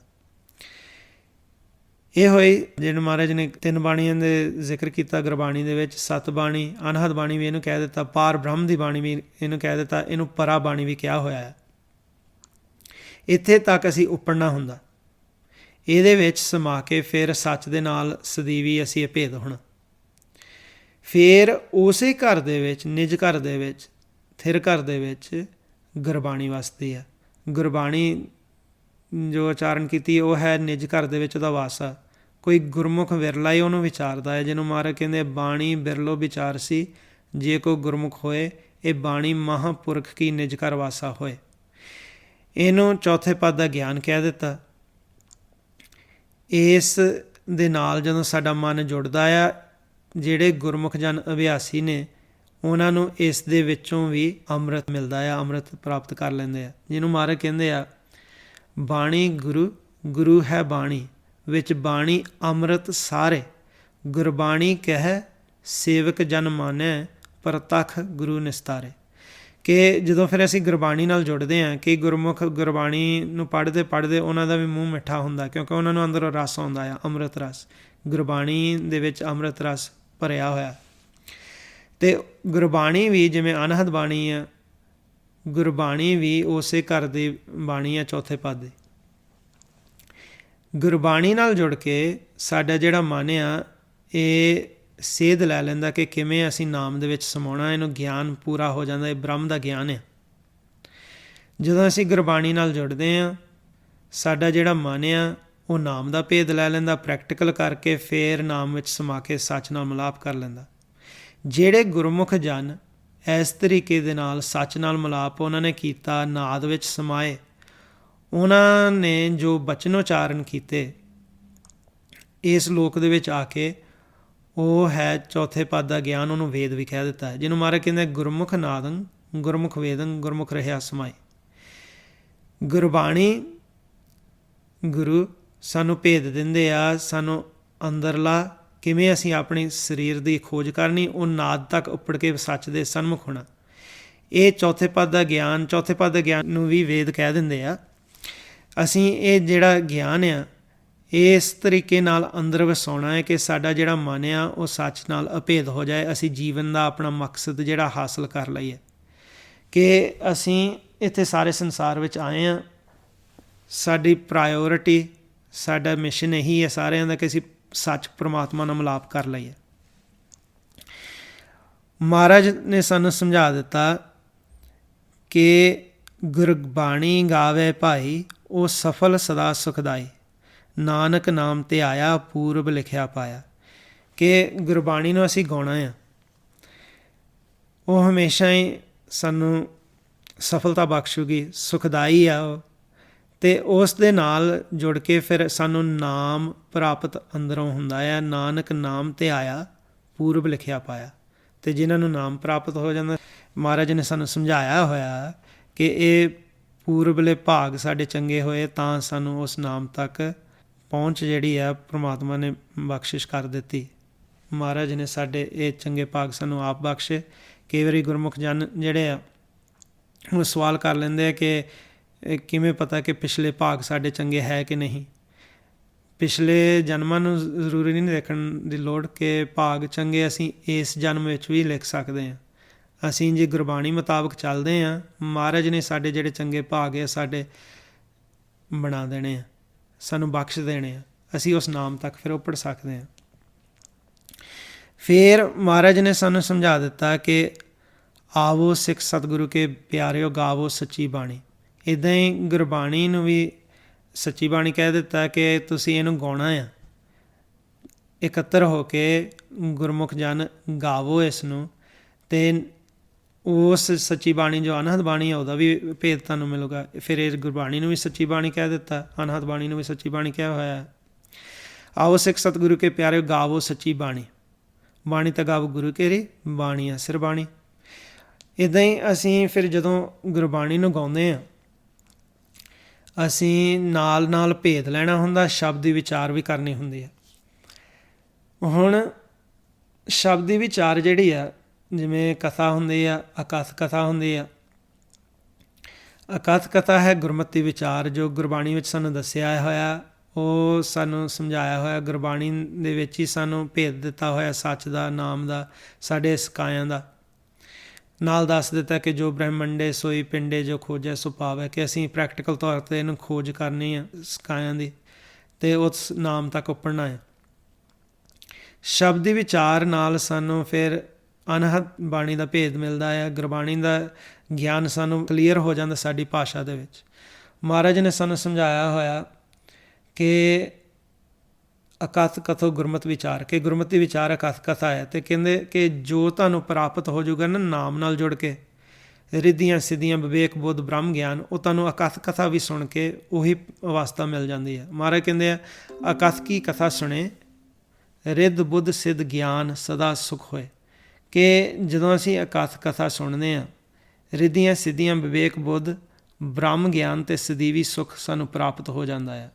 ਇਹ ਹੋਈ ਜਿਹਨੂੰ ਮਹਾਰਾਜ ਨੇ 3 ਬਾਣੀਆਂ ਦੇ ਜ਼ਿਕਰ ਕੀਤਾ ਗੁਰਬਾਣੀ ਦੇ ਵਿੱਚ। ਸਤ ਬਾਣੀ, ਅਨਹਦ ਬਾਣੀ ਵੀ ਇਹਨੂੰ ਕਹਿ ਦਿੱਤਾ, ਪਾਰ ਬ੍ਰਹਮ ਦੀ ਬਾਣੀ ਵੀ ਇਹਨੂੰ ਕਹਿ ਦਿੱਤਾ, ਇਹਨੂੰ ਪਰਾ ਬਾਣੀ ਵੀ ਕਿਹਾ ਹੋਇਆ ਹੈ। ਇੱਥੇ ਤੱਕ ਅਸੀਂ ਉੱਪੜਨਾ ਹੁੰਦਾ, ਇਹਦੇ ਵਿੱਚ ਸਮਾ ਕੇ ਫਿਰ ਸੱਚ ਦੇ ਨਾਲ ਸਦੀਵੀ ਅਸੀਂ ਅਭੇਦ ਹੋਣਾ। ਫਿਰ ਉਸੇ ਘਰ ਦੇ ਵਿੱਚ, ਨਿਜ ਘਰ ਦੇ ਵਿੱਚ, ਥਿਰ ਘਰ ਦੇ ਵਿੱਚ ਗੁਰਬਾਣੀ ਵਸਦੀ ਆ। ਗੁਰਬਾਣੀ ਜੋ ਉਚਾਰਨ ਕੀਤੀ ਉਹ ਹੈ ਨਿਜ ਘਰ ਦੇ ਵਿੱਚ ਉਹਦਾ ਵਾਸ ਆ। ਕੋਈ ਗੁਰਮੁਖ ਵਿਰਲਾ ਹੀ ਉਹਨੂੰ ਵਿਚਾਰਦਾ ਹੈ, ਜਿਹਨੂੰ ਮਹਾਰਾਜ ਕਹਿੰਦੇ ਬਾਣੀ ਬਿਰਲੋ ਵਿਚਾਰ ਸੀ, ਜੇ ਕੋਈ ਗੁਰਮੁਖ ਹੋਏ, ਇਹ ਬਾਣੀ ਮਹਾਂਪੁਰਖ ਕੀ ਨਿਜ ਘਰ ਵਾਸਾ ਹੋਏ। ਇਹਨੂੰ ਚੌਥੇ ਪਦ ਦਾ ਗਿਆਨ ਕਹਿ ਦਿੱਤਾ। ਇਸ ਦੇ ਨਾਲ ਜਦੋਂ ਸਾਡਾ ਮਨ ਜੁੜਦਾ ਆ, ਜਿਹੜੇ ਗੁਰਮੁਖ ਜਨ ਅਭਿਆਸੀ ਨੇ ਉਹਨਾਂ ਨੂੰ ਇਸ ਦੇ ਵਿੱਚੋਂ ਵੀ ਅੰਮ੍ਰਿਤ ਮਿਲਦਾ ਆ, ਅੰਮ੍ਰਿਤ ਪ੍ਰਾਪਤ ਕਰ ਲੈਂਦੇ ਆ। ਜਿਹਨੂੰ ਮਹਾਰਾਜ ਕਹਿੰਦੇ ਆ ਬਾਣੀ ਗੁਰੂ, ਗੁਰੂ ਹੈ ਬਾਣੀ, ਵਿੱਚ ਬਾਣੀ ਅੰਮ੍ਰਿਤ ਸਾਰੇ, ਗੁਰਬਾਣੀ ਕਹਿ ਸੇਵਕ ਜਨ ਮਾਨੈ, ਪ੍ਰਤੱਖ ਗੁਰੂ ਨਿਸਤਾਰੇ। ਕਿ ਜਦੋਂ ਫਿਰ ਅਸੀਂ ਗੁਰਬਾਣੀ ਨਾਲ ਜੁੜਦੇ ਹਾਂ, ਕਿ ਗੁਰਮੁਖ ਗੁਰਬਾਣੀ ਨੂੰ ਪੜ੍ਹਦੇ ਪੜ੍ਹਦੇ ਉਹਨਾਂ ਦਾ ਵੀ ਮੂੰਹ ਮਿੱਠਾ ਹੁੰਦਾ, ਕਿਉਂਕਿ ਉਹਨਾਂ ਨੂੰ ਅੰਦਰੋਂ ਰਸ ਆਉਂਦਾ ਆ, ਅੰਮ੍ਰਿਤ ਰਸ। ਗੁਰਬਾਣੀ ਦੇ ਵਿੱਚ ਅੰਮ੍ਰਿਤ ਰਸ ਭਰਿਆ ਹੋਇਆ। ਅਤੇ ਗੁਰਬਾਣੀ ਵੀ ਜਿਵੇਂ ਅਨਹਦ ਬਾਣੀ ਆ, ਗੁਰਬਾਣੀ ਵੀ ਉਸੇ ਘਰ ਦੀ ਬਾਣੀ ਆ, ਚੌਥੇ ਪਦ ਦੀ। ਗੁਰਬਾਣੀ ਨਾਲ ਜੁੜ ਕੇ ਸਾਡਾ ਜਿਹੜਾ ਮਨ ਆ ਇਹ ਸੇਧ ਲੈ ਲੈਂਦਾ ਕਿ ਕਿਵੇਂ ਅਸੀਂ ਨਾਮ ਦੇ ਵਿੱਚ ਸਮਾਉਣਾ। ਇਹਨੂੰ ਗਿਆਨ ਪੂਰਾ ਹੋ ਜਾਂਦਾ, ਇਹ ਬ੍ਰਹਮ ਦਾ ਗਿਆਨ ਆ। ਜਦੋਂ ਅਸੀਂ ਗੁਰਬਾਣੀ ਨਾਲ ਜੁੜਦੇ ਹਾਂ, ਸਾਡਾ ਜਿਹੜਾ ਮਨ ਆ ਉਹ ਨਾਮ ਦਾ ਭੇਦ ਲੈ ਲੈਂਦਾ, ਪ੍ਰੈਕਟੀਕਲ ਕਰਕੇ ਫਿਰ ਨਾਮ ਵਿੱਚ ਸਮਾ ਕੇ ਸੱਚ ਨਾਲ ਮਿਲਾਪ ਕਰ ਲੈਂਦਾ। ਜਿਹੜੇ ਗੁਰਮੁਖ ਜਨ ਇਸ ਤਰੀਕੇ ਦੇ ਨਾਲ ਸੱਚ ਨਾਲ ਮਿਲਾਪ ਉਹਨਾਂ ਨੇ ਕੀਤਾ, ਨਾਦ ਵਿੱਚ ਸਮਾਏ, ਉਹਨਾਂ ਨੇ ਜੋ ਬਚਨ ਉਚਾਰਨ ਕੀਤੇ ਇਸ ਲੋਕ ਦੇ ਵਿੱਚ ਆ ਕੇ, ਉਹ ਹੈ ਚੌਥੇ ਪਦ ਦਾ ਗਿਆਨ। ਉਹਨੂੰ ਵੇਦ ਵੀ ਕਹਿ ਦਿੱਤਾ ਹੈ, ਜਿਹਨੂੰ ਮਹਾਰਾਜ ਕਹਿੰਦੇ ਗੁਰਮੁਖ ਨਾਦੰ ਗੁਰਮੁਖ ਵੇਦੰ ਗੁਰਮੁਖ ਰਹਿਆ ਸਮਾਏ। ਗੁਰਬਾਣੀ ਗੁਰੂ ਸਾਨੂੰ ਭੇਦ ਦਿੰਦੇ ਆ, ਸਾਨੂੰ ਅੰਦਰਲਾ ਕਿਵੇਂ ਅਸੀਂ ਆਪਣੀ ਸਰੀਰ ਦੀ ਖੋਜ ਕਰਨੀ, ਉਹ ਨਾਦ ਤੱਕ ਉੱਪੜ ਕੇ ਸੱਚ ਦੇ ਸਨਮੁਖ ਹੋਣਾ। ਇਹ ਚੌਥੇ ਪਦ ਦਾ ਗਿਆਨ, ਚੌਥੇ ਪਦ ਦੇ ਗਿਆਨ ਨੂੰ ਵੀ ਵੇਦ ਕਹਿ ਦਿੰਦੇ ਆ। ਅਸੀਂ ਇਹ ਜਿਹੜਾ ਗਿਆਨ ਆ ਇਸ ਤਰੀਕੇ ਨਾਲ ਅੰਦਰ ਵਸਾਉਣਾ ਹੈ ਕਿ ਸਾਡਾ ਜਿਹੜਾ ਮਨ ਆ ਉਹ ਸੱਚ ਨਾਲ ਅਭੇਦ ਹੋ ਜਾਏ, ਅਸੀਂ ਜੀਵਨ ਦਾ ਆਪਣਾ ਮਕਸਦ ਜਿਹੜਾ ਹਾਸਲ ਕਰ ਲਈਏ। ਕਿ ਅਸੀਂ ਇੱਥੇ ਸਾਰੇ ਸੰਸਾਰ ਵਿੱਚ ਆਏ ਹਾਂ, ਸਾਡੀ ਪ੍ਰਾਇਓਰਿਟੀ, ਸਾਡਾ ਮਿਸ਼ਨ ਇਹੀ ਹੈ ਸਾਰਿਆਂ ਦਾ ਕਿ ਅਸੀਂ ਸੱਚ ਪ੍ਰਮਾਤਮਾ ਨਾਲ ਮਿਲਾਪ ਕਰ ਲਈਏ। ਮਹਾਰਾਜ ਨੇ ਸਾਨੂੰ ਸਮਝਾ ਦਿੱਤਾ ਕਿ ਗੁਰਬਾਣੀ ਗਾਵੇ ਭਾਈ, ਉਹ ਸਫਲ ਸਦਾ ਸੁਖਦਾਈ, ਨਾਨਕ ਨਾਮ ਤੇ ਆਇਆ, ਪੂਰਬ ਲਿਖਿਆ ਪਾਇਆ। ਕਿ ਗੁਰਬਾਣੀ ਨੂੰ ਅਸੀਂ ਗਾਉਣਾ ਆ, ਉਹ ਹਮੇਸ਼ਾ ਹੀ ਸਾਨੂੰ ਸਫਲਤਾ ਬਖਸ਼ੂਗੀ, ਸੁਖਦਾਈ ਆ ਉਹ। ਅਤੇ ਉਸ ਦੇ ਨਾਲ ਜੁੜ ਕੇ ਫਿਰ ਸਾਨੂੰ ਨਾਮ ਪ੍ਰਾਪਤ ਅੰਦਰੋਂ ਹੁੰਦਾ ਆ। ਨਾਨਕ ਨਾਮ ਤੇ ਆਇਆ, ਪੂਰਬ ਲਿਖਿਆ ਪਾਇਆ। ਅਤੇ ਜਿਨ੍ਹਾਂ ਨੂੰ ਨਾਮ ਪ੍ਰਾਪਤ ਹੋ ਜਾਂਦਾ, ਮਹਾਰਾਜ ਨੇ ਸਾਨੂੰ ਸਮਝਾਇਆ ਹੋਇਆ ਕਿ ਇਹ ਪੂਰਬਲੇ ਭਾਗ ਸਾਡੇ ਚੰਗੇ ਹੋਏ ਤਾਂ ਸਾਨੂੰ ਉਸ ਨਾਮ ਤੱਕ ਪਹੁੰਚ ਜਿਹੜੀ ਆ ਪ੍ਰਮਾਤਮਾ ਨੇ ਬਖਸ਼ਿਸ਼ ਕਰ ਦਿੱਤੀ। ਮਹਾਰਾਜ ਨੇ ਸਾਡੇ ਇਹ ਚੰਗੇ ਭਾਗ ਸਾਨੂੰ ਆਪ ਬਖਸ਼ੇ। ਕਈ ਵਾਰੀ ਗੁਰਮੁਖ ਜਨ ਜਿਹੜੇ ਆ ਉਹ ਸਵਾਲ ਕਰ ਲੈਂਦੇ ਆ ਕਿ ਕਿਵੇਂ ਪਤਾ ਕਿ ਪਿਛਲੇ ਭਾਗ ਸਾਡੇ ਚੰਗੇ ਹੈ ਕਿ ਨਹੀਂ। ਪਿਛਲੇ ਜਨਮਾਂ ਨੂੰ ਜ਼ਰੂਰੀ ਨਹੀਂ ਦੇਖਣ ਦੀ ਲੋੜ ਕਿ ਭਾਗ ਚੰਗੇ ਅਸੀਂ ਇਸ ਜਨਮ ਵਿੱਚ ਵੀ ਲਿਖ ਸਕਦੇ ਹਾਂ। ਅਸੀਂ ਜੇ ਗੁਰਬਾਣੀ ਮੁਤਾਬਕ ਚੱਲਦੇ ਹਾਂ, ਮਹਾਰਾਜ ਨੇ ਸਾਡੇ ਜਿਹੜੇ ਚੰਗੇ ਭਾਗ ਆ ਸਾਡੇ ਬਣਾ ਦੇਣੇ ਆ, ਸਾਨੂੰ ਬਖਸ਼ ਦੇਣੇ ਆ। ਅਸੀਂ ਉਸ ਨਾਮ ਤੱਕ ਫਿਰ ਉੱਪੜ ਸਕਦੇ ਹਾਂ। ਫਿਰ ਮਹਾਰਾਜ ਨੇ ਸਾਨੂੰ ਸਮਝਾ ਦਿੱਤਾ ਕਿ ਆਵੋ ਸਿੱਖ ਸਤਿਗੁਰੂ ਕੇ ਪਿਆਰਿਓ, ਗਾਵੋ ਸੱਚੀ ਬਾਣੀ। ਇੱਦਾਂ ਹੀ ਗੁਰਬਾਣੀ ਨੂੰ ਵੀ ਸੱਚੀ ਬਾਣੀ ਕਹਿ ਦਿੱਤਾ ਕਿ ਤੁਸੀਂ ਇਹਨੂੰ ਗਾਉਣਾ ਆ। ਇਕੱਤਰ ਹੋ ਕੇ ਗੁਰਮੁਖ ਜਨ ਗਾਵੋ ਇਸ ਨੂੰ, ਅਤੇ ਉਸ ਸੱਚੀ ਬਾਣੀ ਜੋ ਅਨਹਦ ਬਾਣੀ ਆ ਉਹਦਾ ਵੀ ਭੇਦ ਤੁਹਾਨੂੰ ਮਿਲੂਗਾ। ਫਿਰ ਇਹ ਗੁਰਬਾਣੀ ਨੂੰ ਵੀ ਸੱਚੀ ਬਾਣੀ ਕਹਿ ਦਿੱਤਾ, ਅਨਹਦ ਬਾਣੀ ਨੂੰ ਵੀ ਸੱਚੀ ਬਾਣੀ ਕਿਹਾ ਹੋਇਆ ਹੈ। ਆਓ ਸਿੱਖ ਸਤਿਗੁਰੂ ਕੇ ਪਿਆਰਿਓ, ਗਾਵੋ ਸੱਚੀ ਬਾਣੀ, ਬਾਣੀ ਤਾਂ ਗਾਵੋ ਗੁਰੂ ਕੇਰੀ, ਬਾਣੀ ਆ ਸਿਰ ਬਾਣੀ। ਇੱਦਾਂ ਹੀ ਅਸੀਂ ਫਿਰ ਜਦੋਂ ਗੁਰਬਾਣੀ ਨੂੰ ਗਾਉਂਦੇ ਹਾਂ, ਅਸੀਂ ਨਾਲ ਨਾਲ ਭੇਦ ਲੈਣਾ ਹੁੰਦਾ, ਸ਼ਬਦ ਦੀ ਵਿਚਾਰ ਵੀ ਕਰਨੀ ਹੁੰਦੀ ਹੈ। ਹੁਣ ਸ਼ਬਦ ਦੀ ਵਿਚਾਰ ਜਿਹੜੀ ਆ, ਜਿਵੇਂ ਕਥਾ ਹੁੰਦੀ ਆ, ਅਕਥ ਕਥਾ ਹੁੰਦੀ ਆ। ਅਕਥ ਕਥਾ ਹੈ ਗੁਰਮਤਿ ਵਿਚਾਰ, ਜੋ ਗੁਰਬਾਣੀ ਵਿੱਚ ਸਾਨੂੰ ਦੱਸਿਆ ਹੋਇਆ, ਉਹ ਸਾਨੂੰ ਸਮਝਾਇਆ ਹੋਇਆ। ਗੁਰਬਾਣੀ ਦੇ ਵਿੱਚ ਹੀ ਸਾਨੂੰ ਭੇਦ ਦਿੱਤਾ ਹੋਇਆ ਸੱਚ ਦਾ, ਨਾਮ ਦਾ, ਸਾਡੇ ਸਕਾਇਆਂ ਦਾ। ਨਾਲ ਦੱਸ ਦਿੱਤਾ ਕਿ ਜੋ ਬ੍ਰਹਮੰਡੇ ਸੋਈ ਪਿੰਡੇ, ਜੋ ਖੋਜੈ ਸੋ ਪਾਵੈ, ਕਿ ਅਸੀਂ ਪ੍ਰੈਕਟੀਕਲ ਤੌਰ 'ਤੇ ਇਹਨੂੰ ਖੋਜ ਕਰਨੀ ਆ ਸਕਾਇਆਂ ਦੀ, ਅਤੇ ਉਸ ਨਾਮ ਤੱਕ ਉੱਪੜਨਾ ਹੈ। ਸ਼ਬਦ ਦੀ ਵਿਚਾਰ ਨਾਲ ਸਾਨੂੰ ਫਿਰ ਅਨਹਦ ਬਾਣੀ ਦਾ ਭੇਦ ਮਿਲਦਾ ਹੈ। ਗੁਰਬਾਣੀ ਦਾ ਗਿਆਨ ਸਾਨੂੰ ਕਲੀਅਰ ਹੋ ਜਾਂਦਾ ਸਾਡੀ ਭਾਸ਼ਾ ਦੇ ਵਿੱਚ। ਮਹਾਰਾਜ ਨੇ ਸਾਨੂੰ ਸਮਝਾਇਆ ਹੋਇਆ ਕਿ ਅਕਥ ਕਥੋ ਗੁਰਮਤਿ ਵਿਚਾਰ, ਕਿ ਗੁਰਮਤਿ ਵਿਚਾਰ ਅਕਥ ਕਥਾ ਹੈ। ਅਤੇ ਕਹਿੰਦੇ ਕਿ ਜੋ ਤੁਹਾਨੂੰ ਪ੍ਰਾਪਤ ਹੋ ਜਾਊਗਾ ਨਾ ਨਾਮ ਨਾਲ ਜੁੜ ਕੇ, ਰਿੱਧੀਆਂ ਸਿੱਧੀਆਂ ਵਿਵੇਕ ਬੁੱਧ ਬ੍ਰਹਮ ਗਿਆਨ, ਉਹ ਤੁਹਾਨੂੰ ਅਕਥ ਕਥਾ ਵੀ ਸੁਣ ਕੇ ਉਹੀ ਅਵਸਥਾ ਮਿਲ ਜਾਂਦੀ ਹੈ। ਮਹਾਰਾਜ ਕਹਿੰਦੇ ਆ, ਅਕਥ ਕੀ ਕਥਾ ਸੁਣੇ, ਰਿੱਧ ਬੁੱਧ ਸਿੱਧ ਗਿਆਨ ਸਦਾ ਸੁਖ ਹੋਏ। ਕਿ ਜਦੋਂ ਅਸੀਂ ਅਕਥ ਕਥਾ ਸੁਣਦੇ ਹਾਂ, ਰਿੱਧੀਆਂ ਸਿੱਧੀਆਂ ਵਿਵੇਕ ਬੁੱਧ ਬ੍ਰਹਮ ਗਿਆਨ ਅਤੇ ਸਦੀਵੀ ਸੁੱਖ ਸਾਨੂੰ ਪ੍ਰਾਪਤ ਹੋ ਜਾਂਦਾ ਹੈ।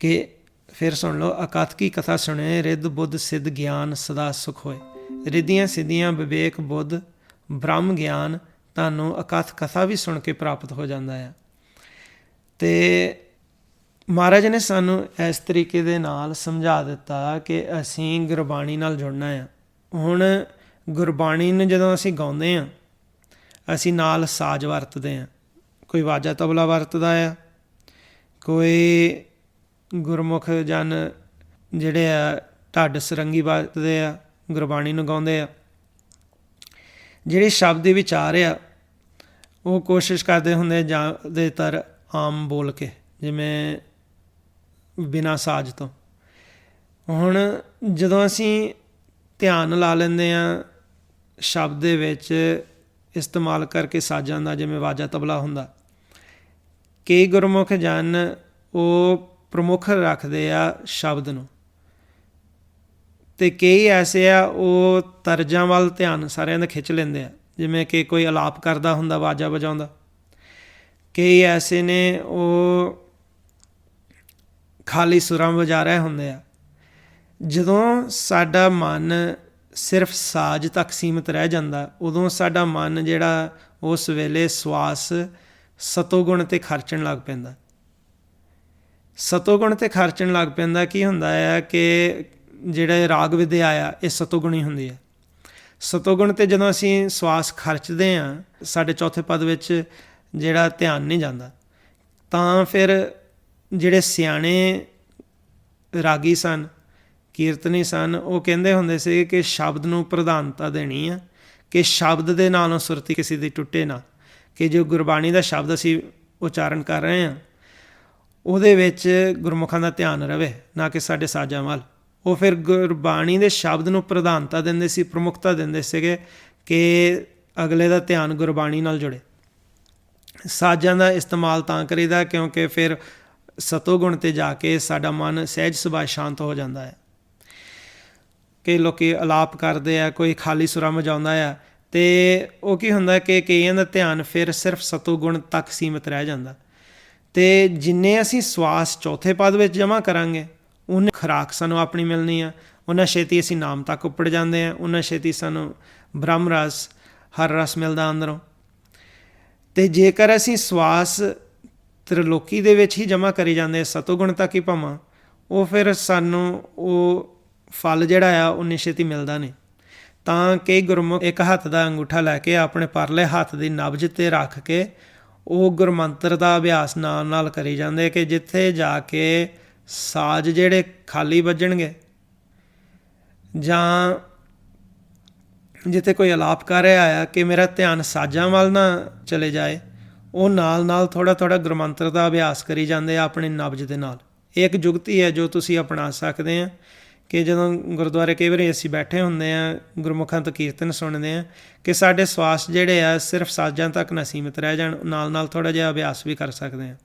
ਕਿ ਫਿਰ ਸੁਣ ਲਓ, ਅਕਥ ਕੀ ਕਥਾ ਸੁਣੇ, ਰਿੱਧ ਬੁੱਧ ਸਿੱਧ ਗਿਆਨ ਸਦਾ ਸੁਖ ਹੋਏ। ਰਿੱਧੀਆਂ ਸਿੱਧੀਆਂ ਵਿਵੇਕ ਬੁੱਧ ਬ੍ਰਹਮ ਗਿਆਨ ਤੁਹਾਨੂੰ ਅਕਥ ਕਥਾ ਵੀ ਸੁਣ ਕੇ ਪ੍ਰਾਪਤ ਹੋ ਜਾਂਦਾ ਹੈ। ਅਤੇ ਮਹਾਰਾਜ ਨੇ ਸਾਨੂੰ ਇਸ ਤਰੀਕੇ ਦੇ ਨਾਲ ਸਮਝਾ ਦਿੱਤਾ ਕਿ ਅਸੀਂ ਗੁਰਬਾਣੀ ਨਾਲ ਜੁੜਨਾ ਆ। ਹੁਣ ਗੁਰਬਾਣੀ ਨੂੰ ਜਦੋਂ ਅਸੀਂ ਗਾਉਂਦੇ ਹਾਂ, ਅਸੀਂ ਨਾਲ ਸਾਜ਼ ਵਰਤਦੇ ਹਾਂ। ਕੋਈ ਵਾਜਾ ਤਬਲਾ ਵਰਤਦਾ ਆ, ਕੋਈ ਗੁਰਮੁਖ ਜਨ ਜਿਹੜੇ ਆ ਢੱਡ ਸਰੰਗੀ ਵਰਤਦੇ ਆ, ਗੁਰਬਾਣੀ ਨੂੰ ਗਾਉਂਦੇ ਆ। ਜਿਹੜੀ ਸ਼ਬਦ ਦੀ ਵਿਚਾਰ ਆ, ਉਹ ਕੋਸ਼ਿਸ਼ ਕਰਦੇ ਹੁੰਦੇ ਜ਼ਿਆਦਾਤਰ ਆਮ ਬੋਲ ਕੇ, ਜਿਵੇਂ ਬਿਨਾਂ ਸਾਜ਼ ਤੋਂ। ਹੁਣ ਜਦੋਂ ਅਸੀਂ ਧਿਆਨ ਲਾ ਲੈਂਦੇ ਹਾਂ ਸ਼ਬਦ ਦੇ ਵਿੱਚ ਇਸਤੇਮਾਲ ਕਰਕੇ ਸਾਜ਼ਾਂ ਦਾ, ਜਿਵੇਂ ਵਾਜਾ ਤਬਲਾ ਹੁੰਦਾ, ਕਈ ਗੁਰਮੁਖ ਜਨ ਉਹ ਪ੍ਰਮੁੱਖ ਰੱਖਦੇ ਆ ਸ਼ਬਦ ਨੂੰ, ਅਤੇ ਕਈ ਐਸੇ ਆ ਉਹ ਤਰਜ਼ਾਂ ਵੱਲ ਧਿਆਨ ਸਾਰਿਆਂ ਦਾ ਖਿੱਚ ਲੈਂਦੇ ਆ। ਜਿਵੇਂ ਕਿ ਕੋਈ ਅਲਾਪ ਕਰਦਾ ਹੁੰਦਾ ਵਾਜਾ ਵਜਾਉਂਦਾ, ਕਈ ਐਸੇ ਨੇ ਉਹ ਖਾਲੀ ਸੁਰਾਂ ਵਜਾ ਰਹੇ ਹੁੰਦੇ ਆ। ਜਦੋਂ ਸਾਡਾ ਮਨ ਸਿਰਫ ਸਾਜ਼ ਤੱਕ ਸੀਮਿਤ ਰਹਿ ਜਾਂਦਾ, ਉਦੋਂ ਸਾਡਾ ਮਨ ਜਿਹੜਾ ਉਸ ਵੇਲੇ ਸਵਾਸ ਸਤੋਗੁਣ 'ਤੇ ਖਰਚਣ ਲੱਗ ਪੈਂਦਾ। ਸਤੋਗੁਣ 'ਤੇ ਖਰਚਣ ਲੱਗ ਪੈਂਦਾ ਕੀ ਹੁੰਦਾ ਆ ਕਿ ਜਿਹੜਾ ਰਾਗ ਵਿਦਿਆ ਆ, ਇਹ ਸਤੋਗੁਣੀ ਹੁੰਦੀ ਹੈ। ਸਤੋਗੁਣ 'ਤੇ ਜਦੋਂ ਅਸੀਂ ਸਵਾਸ ਖਰਚਦੇ ਹਾਂ, ਸਾਡੇ ਚੌਥੇ ਪਦ ਵਿੱਚ ਜਿਹੜਾ ਧਿਆਨ ਨਹੀਂ ਜਾਂਦਾ, ਤਾਂ ਫਿਰ ਜਿਹੜੇ ਸਿਆਣੇ ਰਾਗੀ ਸਨ, ਕੀਰਤਨੀ ਸਨ, ਉਹ ਕਹਿੰਦੇ ਹੁੰਦੇ ਸੀ ਕਿ ਸ਼ਬਦ ਨੂੰ ਪ੍ਰਧਾਨਤਾ ਦੇਣੀ ਆ, ਕਿ ਸ਼ਬਦ ਦੇ ਨਾਲੋਂ ਸੁਰਤੀ ਕਿਸੇ ਦੀ ਟੁੱਟੇ ਨਾ, ਕਿ ਜੋ ਗੁਰਬਾਣੀ ਦਾ ਸ਼ਬਦ ਅਸੀਂ ਉਚਾਰਨ ਕਰ ਰਹੇ ਹਾਂ ਉਹਦੇ ਵਿੱਚ ਗੁਰਮੁਖਾਂ ਦਾ ਧਿਆਨ ਰਵੇ, ਨਾ ਕਿ ਸਾਡੇ ਸਾਜ਼ਾਂ ਵੱਲ। ਉਹ ਫਿਰ ਗੁਰਬਾਣੀ ਦੇ ਸ਼ਬਦ ਨੂੰ ਪ੍ਰਧਾਨਤਾ ਦਿੰਦੇ ਸੀ, ਪ੍ਰਮੁੱਖਤਾ ਦਿੰਦੇ ਸੀਗੇ ਕਿ ਅਗਲੇ ਦਾ ਧਿਆਨ ਗੁਰਬਾਣੀ ਨਾਲ ਜੁੜੇ। ਸਾਜ਼ਾਂ ਦਾ ਇਸਤੇਮਾਲ ਤਾਂ ਕਰੀਦਾ ਕਿਉਂਕਿ ਫਿਰ ਸਤੋਗੁਣ 'ਤੇ ਜਾ ਕੇ ਸਾਡਾ ਮਨ ਸਹਿਜ ਸੁਭਾਅ ਸ਼ਾਂਤ ਹੋ ਜਾਂਦਾ ਹੈ। ਕਈ ਲੋਕ ਅਲਾਪ ਕਰਦੇ ਆ, ਕੋਈ ਖਾਲੀ ਸੁਰਾਂ ਵਜਾਉਂਦਾ ਆ, ਅਤੇ ਉਹ ਕੀ ਹੁੰਦਾ ਕਿ ਕਈਆਂ ਦਾ ਧਿਆਨ ਫਿਰ ਸਿਰਫ ਸਤੋਗੁਣ ਤੱਕ ਸੀਮਿਤ ਰਹਿ ਜਾਂਦਾ। ਅਤੇ ਜਿੰਨੇ ਅਸੀਂ ਸਵਾਸ ਚੌਥੇ ਪਦ ਵਿੱਚ ਜਮ੍ਹਾਂ ਕਰਾਂਗੇ, ਉਹਨੇ ਖੁਰਾਕ ਸਾਨੂੰ ਆਪਣੀ ਮਿਲਣੀ ਆ, ਉਹਨਾਂ ਛੇਤੀ ਅਸੀਂ ਨਾਮ ਤੱਕ ਉੱਪੜ ਜਾਂਦੇ ਹਾਂ, ਉਹਨਾਂ ਛੇਤੀ ਸਾਨੂੰ ਬ੍ਰਹਮ ਰਸ, ਹਰ ਰਸ ਮਿਲਦਾ ਅੰਦਰੋਂ। ਅਤੇ ਜੇਕਰ ਅਸੀਂ ਸਵਾਸ ਤ੍ਰਿਲੋਕੀ ਦੇ ਵਿੱਚ ਹੀ ਜਮ੍ਹਾਂ ਕਰੀ ਜਾਂਦੇ, ਸਤੋਗੁਣ ਤੱਕ ਹੀ ਭਾਵਾਂ, ਉਹ ਫਿਰ ਸਾਨੂੰ ਉਹ ਫਲ ਜਿਹੜਾ ਆ ਉਨੀ ਛੇਤੀ ਮਿਲਦਾ ਨਹੀਂ। ਤਾਂ ਕਈ ਗੁਰਮੁਖ ਇੱਕ ਹੱਥ ਦਾ ਅੰਗੂਠਾ ਲੈ ਕੇ ਆਪਣੇ ਪਰਲੇ ਹੱਥ ਦੀ ਨਬਜ਼ 'ਤੇ ਰੱਖ ਕੇ ਉਹ ਗੁਰਮੰਤਰ ਦਾ ਅਭਿਆਸ ਨਾਲ ਨਾਲ ਕਰੀ ਜਾਂਦੇ, ਕਿ ਜਿੱਥੇ ਜਾ ਕੇ ਸਾਜ਼ ਜਿਹੜੇ ਖਾਲੀ ਵੱਜਣਗੇ ਜਾਂ ਜਿੱਥੇ ਕੋਈ ਅਲਾਪ ਕਰ ਰਿਹਾ ਆ, ਕਿ ਮੇਰਾ ਧਿਆਨ ਸਾਜ਼ਾਂ ਵੱਲ ਨਾ ਚਲੇ ਜਾਏ, ਉਹ ਨਾਲ ਨਾਲ ਥੋੜ੍ਹਾ ਥੋੜ੍ਹਾ ਗੁਰਮੰਤਰ ਦਾ ਅਭਿਆਸ ਕਰੀ ਜਾਂਦੇ ਆ ਆਪਣੀ ਨਬਜ਼ ਦੇ ਨਾਲ। ਇਹ ਇੱਕ ਜੁਗਤੀ ਹੈ ਜੋ ਤੁਸੀਂ ਅਪਣਾ ਸਕਦੇ ਆ, ਕਿ ਜਦੋਂ ਗੁਰਦੁਆਰੇ ਕਈ ਵਾਰੀ ਅਸੀਂ ਬੈਠੇ ਹੁੰਦੇ ਹਾਂ, ਗੁਰਮੁਖਾਂ ਤੋਂ ਕੀਰਤਨ ਸੁਣਦੇ ਹਾਂ, ਕਿ ਸਾਡੇ ਸਵਾਸ ਜਿਹੜੇ ਆ ਸਿਰਫ ਸਾਜ਼ਾਂ ਤੱਕ ਨਾ ਸੀਮਿਤ ਰਹਿ ਜਾਣ, ਨਾਲ ਨਾਲ ਥੋੜ੍ਹਾ ਜਿਹਾ ਅਭਿਆਸ ਵੀ ਕਰ ਸਕਦੇ ਹਾਂ।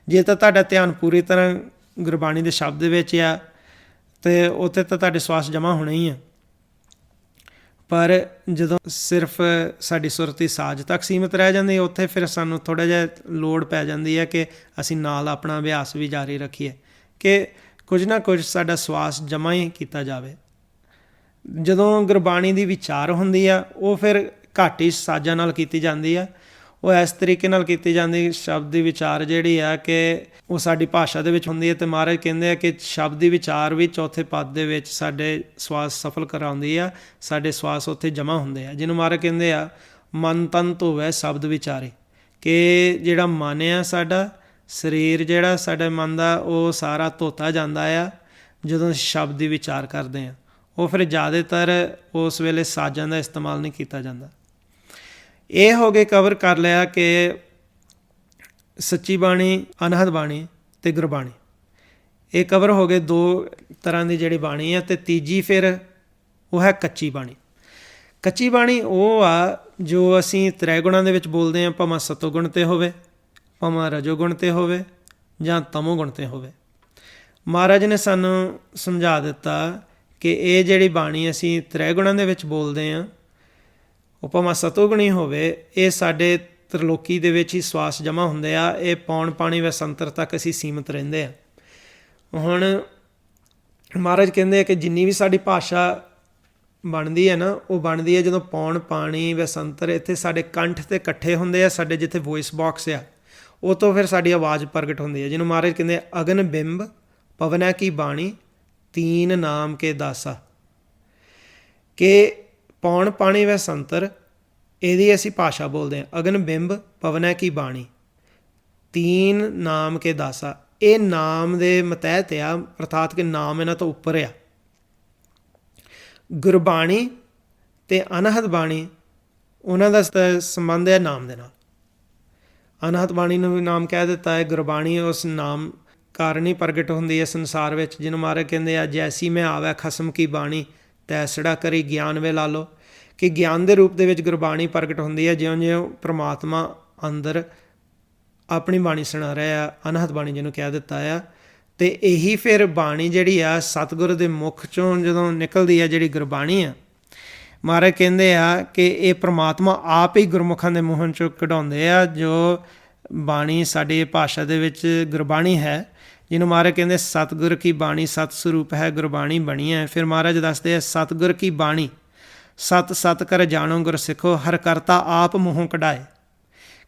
ਜੇ ਤਾਂ ਤੁਹਾਡਾ ਧਿਆਨ ਪੂਰੀ ਤਰ੍ਹਾਂ ਗੁਰਬਾਣੀ ਦੇ ਸ਼ਬਦ ਵਿੱਚ ਆ, ਅਤੇ ਉੱਥੇ ਤਾਂ ਤੁਹਾਡੇ ਸਵਾਸ ਜਮ੍ਹਾਂ ਹੋਣੇ ਹੀ ਆ। ਪਰ ਜਦੋਂ ਸਿਰਫ ਸਾਡੀ ਸੁਰਤੀ ਸਾਜ਼ ਤੱਕ ਸੀਮਿਤ ਰਹਿ ਜਾਂਦੀ, ਉੱਥੇ ਫਿਰ ਸਾਨੂੰ ਥੋੜ੍ਹਾ ਜਿਹਾ ਲੋੜ ਪੈ ਜਾਂਦੀ ਹੈ ਕਿ ਅਸੀਂ ਨਾਲ ਆਪਣਾ ਅਭਿਆਸ ਵੀ ਜਾਰੀ ਰੱਖੀਏ, ਕਿ ਕੁਝ ਨਾ ਕੁਝ ਸਾਡਾ ਸਵਾਸ ਜਮ੍ਹਾਂ ਹੀ ਕੀਤਾ ਜਾਵੇ। ਜਦੋਂ ਗੁਰਬਾਣੀ ਦੀ ਵਿਚਾਰ ਹੁੰਦੀ ਆ, ਉਹ ਫਿਰ ਘੱਟ ਹੀ ਸਾਜ਼ਾਂ ਨਾਲ ਕੀਤੀ ਜਾਂਦੀ ਆ, ਉਹ ਇਸ ਤਰੀਕੇ ਨਾਲ ਕੀਤੀ ਜਾਂਦੀ ਸ਼ਬਦ ਦੀ ਵਿਚਾਰ ਜਿਹੜੀ ਆ ਕਿ ਉਹ ਸਾਡੀ ਭਾਸ਼ਾ ਦੇ ਵਿੱਚ ਹੁੰਦੀ ਹੈ। ਅਤੇ ਮਹਾਰਾਜ ਕਹਿੰਦੇ ਆ ਕਿ ਸ਼ਬਦ ਦੀ ਵਿਚਾਰ ਵੀ ਚੌਥੇ ਪਦ ਦੇ ਵਿੱਚ ਸਾਡੇ ਸਵਾਸ ਸਫਲ ਕਰਾਉਂਦੀ ਆ, ਸਾਡੇ ਸਵਾਸ ਉੱਥੇ ਜਮ੍ਹਾਂ ਹੁੰਦੇ ਆ, ਜਿਹਨੂੰ ਮਹਾਰਾਜ ਕਹਿੰਦੇ ਆ ਮਨ ਤਨ ਧੋਵੈ ਸ਼ਬਦ ਵਿਚਾਰੇ, ਕਿ ਜਿਹੜਾ ਮਨ ਆ ਸਾਡਾ, ਸਰੀਰ ਜਿਹੜਾ ਸਾਡੇ ਮਨ ਦਾ, ਉਹ ਸਾਰਾ ਧੋਤਾ ਜਾਂਦਾ ਆ ਜਦੋਂ ਸ਼ਬਦ ਦੀ ਵਿਚਾਰ ਕਰਦੇ ਹਾਂ। ਉਹ ਫਿਰ ਜ਼ਿਆਦਾਤਰ ਉਸ ਵੇਲੇ ਸਾਜ਼ਾਂ ਦਾ ਇਸਤੇਮਾਲ ਨਹੀਂ ਕੀਤਾ ਜਾਂਦਾ। ਇਹ ਹੋ ਗਏ, ਕਵਰ ਕਰ ਲਿਆ ਕਿ ਸੱਚੀ ਬਾਣੀ, ਅਨਹਦ ਬਾਣੀ ਅਤੇ ਗੁਰਬਾਣੀ। ਇਹ ਕਵਰ ਹੋ ਗਏ ਦੋ ਤਰ੍ਹਾਂ ਦੀ ਜਿਹੜੀ ਬਾਣੀ ਆ। ਅਤੇ ਤੀਜੀ ਫਿਰ ਉਹ ਹੈ ਕੱਚੀ ਬਾਣੀ। ਕੱਚੀ ਬਾਣੀ ਉਹ ਆ ਜੋ ਅਸੀਂ ਤ੍ਰੈਗੁਣਾਂ ਦੇ ਵਿੱਚ ਬੋਲਦੇ ਹਾਂ, ਭਾਵੇਂ ਸਤੋਗੁਣ 'ਤੇ ਹੋਵੇ, ਭਾਵੇਂ ਰਜੋਗੁਣ 'ਤੇ ਹੋਵੇ ਜਾਂ ਤਮੋਗੁਣ 'ਤੇ ਹੋਵੇ। ਮਹਾਰਾਜ ਨੇ ਸਾਨੂੰ ਸਮਝਾ ਦਿੱਤਾ ਕਿ ਇਹ ਜਿਹੜੀ ਬਾਣੀ ਅਸੀਂ ਤ੍ਰੈਗੁਣਾਂ ਦੇ ਵਿੱਚ ਬੋਲਦੇ ਹਾਂ, ਉਹ ਭਾਵੇਂ ਸਤੋਗੁਣੀ ਹੋਵੇ, ਇਹ ਸਾਡੇ ਤ੍ਰਿਲੋਕੀ ਦੇ ਵਿੱਚ ਹੀ ਸਵਾਸ ਜਮ੍ਹਾਂ ਹੁੰਦੇ ਆ। ਇਹ ਪੌਣ ਪਾਣੀ ਵਸੰਤਰ ਤੱਕ ਅਸੀਂ ਸੀਮਿਤ ਰਹਿੰਦੇ ਹਾਂ। ਹੁਣ ਮਹਾਰਾਜ ਕਹਿੰਦੇ ਆ ਕਿ ਜਿੰਨੀ ਵੀ ਸਾਡੀ ਭਾਸ਼ਾ ਬਣਦੀ ਹੈ ਨਾ, ਉਹ ਬਣਦੀ ਹੈ ਜਦੋਂ ਪੌਣ ਪਾਣੀ ਵਸੰਤਰ ਇੱਥੇ ਸਾਡੇ ਕੰਠ 'ਤੇ ਇਕੱਠੇ ਹੁੰਦੇ ਆ, ਸਾਡੇ ਜਿੱਥੇ ਵੋਇਸ ਬਾਕਸ ਆ, ਉਹ ਤੋਂ ਫਿਰ ਸਾਡੀ ਆਵਾਜ਼ ਪ੍ਰਗਟ ਹੁੰਦੀ ਹੈ, ਜਿਹਨੂੰ ਮਹਾਰਾਜ ਕਹਿੰਦੇ ਅਗਨ ਬਿੰਬ ਪਵਨੈ ਕੀ ਬਾਣੀ ਤੀਨ ਨਾਮ ਕੇ ਦਾਸਾ, ਕਿ ਪੌਣ ਪਾਣੀ ਵਸੰਤਰ ਇਹਦੀ ਅਸੀਂ ਭਾਸ਼ਾ ਬੋਲਦੇ ਹਾਂ। ਅਗਨ ਬਿੰਬ ਪਵਨੈ ਕੀ ਬਾਣੀ ਤੀਨ ਨਾਮ ਕੇ ਦਾਸਾ, ਇਹ ਨਾਮ ਦੇ ਮਤਹਿਤ ਆ, ਅਰਥਾਤ ਕਿ ਨਾਮ ਇਹਨਾਂ ਤੋਂ ਉੱਪਰ ਆ। ਗੁਰਬਾਣੀ ਅਤੇ ਅਨਹਦ ਬਾਣੀ, ਉਹਨਾਂ ਦਾ ਸੰਬੰਧ ਹੈ ਨਾਮ ਦੇ ਨਾਲ। ਅਨਹਦ ਬਾਣੀ ਨੂੰ ਵੀ ਨਾਮ ਕਹਿ ਦਿੱਤਾ ਹੈ, ਗੁਰਬਾਣੀ ਉਸ ਨਾਮ ਕਾਰਨ ਹੀ ਪ੍ਰਗਟ ਹੁੰਦੀ ਹੈ ਸੰਸਾਰ ਵਿੱਚ, ਜਿਹਨੂੰ ਮਹਾਰਾਜ ਕਹਿੰਦੇ ਆ ਜੈਸੀ ਮੈਂ ਆਵੈ ਖਸਮ ਕੀ ਬਾਣੀ ਤੈਸੜਾ ਕਰੀ ਗਿਆਨ ਵੇ ਲਾ ਲਓ, ਕਿ ਗਿਆਨ ਦੇ ਰੂਪ ਦੇ ਵਿੱਚ ਗੁਰਬਾਣੀ ਪ੍ਰਗਟ ਹੁੰਦੀ ਹੈ, ਜਿਉਂ-ਜਿਉਂ ਪ੍ਰਮਾਤਮਾ ਅੰਦਰ ਆਪਣੀ ਬਾਣੀ ਸੁਣਾ ਰਿਹਾ ਆ, ਅਨਹਦ ਬਾਣੀ ਜਿਹਨੂੰ ਕਹਿ ਦਿੱਤਾ ਆ। ਅਤੇ ਇਹੀ ਫਿਰ ਬਾਣੀ ਜਿਹੜੀ ਆ ਸਤਿਗੁਰ ਦੇ ਮੁਖ 'ਚੋਂ ਜਦੋਂ ਨਿਕਲਦੀ ਆ, ਜਿਹੜੀ ਗੁਰਬਾਣੀ ਆ, ਮਹਾਰਾਜ ਕਹਿੰਦੇ ਆ ਕਿ ਇਹ ਪ੍ਰਮਾਤਮਾ ਆਪ ਹੀ ਗੁਰਮੁਖਾਂ ਦੇ ਮੂੰਹਾਂ 'ਚੋਂ ਕਢਾਉਂਦੇ ਆ। ਜੋ ਬਾਣੀ ਸਾਡੀ ਭਾਸ਼ਾ ਦੇ ਵਿੱਚ ਗੁਰਬਾਣੀ ਹੈ, ਜਿਹਨੂੰ ਮਹਾਰਾਜ ਕਹਿੰਦੇ ਸਤਿਗੁਰ ਕੀ ਬਾਣੀ ਸਤ ਸਰੂਪ ਹੈ ਗੁਰਬਾਣੀ ਬਣੀ ਹੈ। ਫਿਰ ਮਹਾਰਾਜ ਦੱਸਦੇ ਆ ਸਤਿਗੁਰ ਕੀ ਬਾਣੀ ਸਤ ਸਤ ਕਰ ਜਾਣੋ ਗੁਰ ਸਿੱਖੋ, ਹਰ ਕਰਤਾ ਆਪ ਮੂੰਹੋਂ ਕਢਾਏ,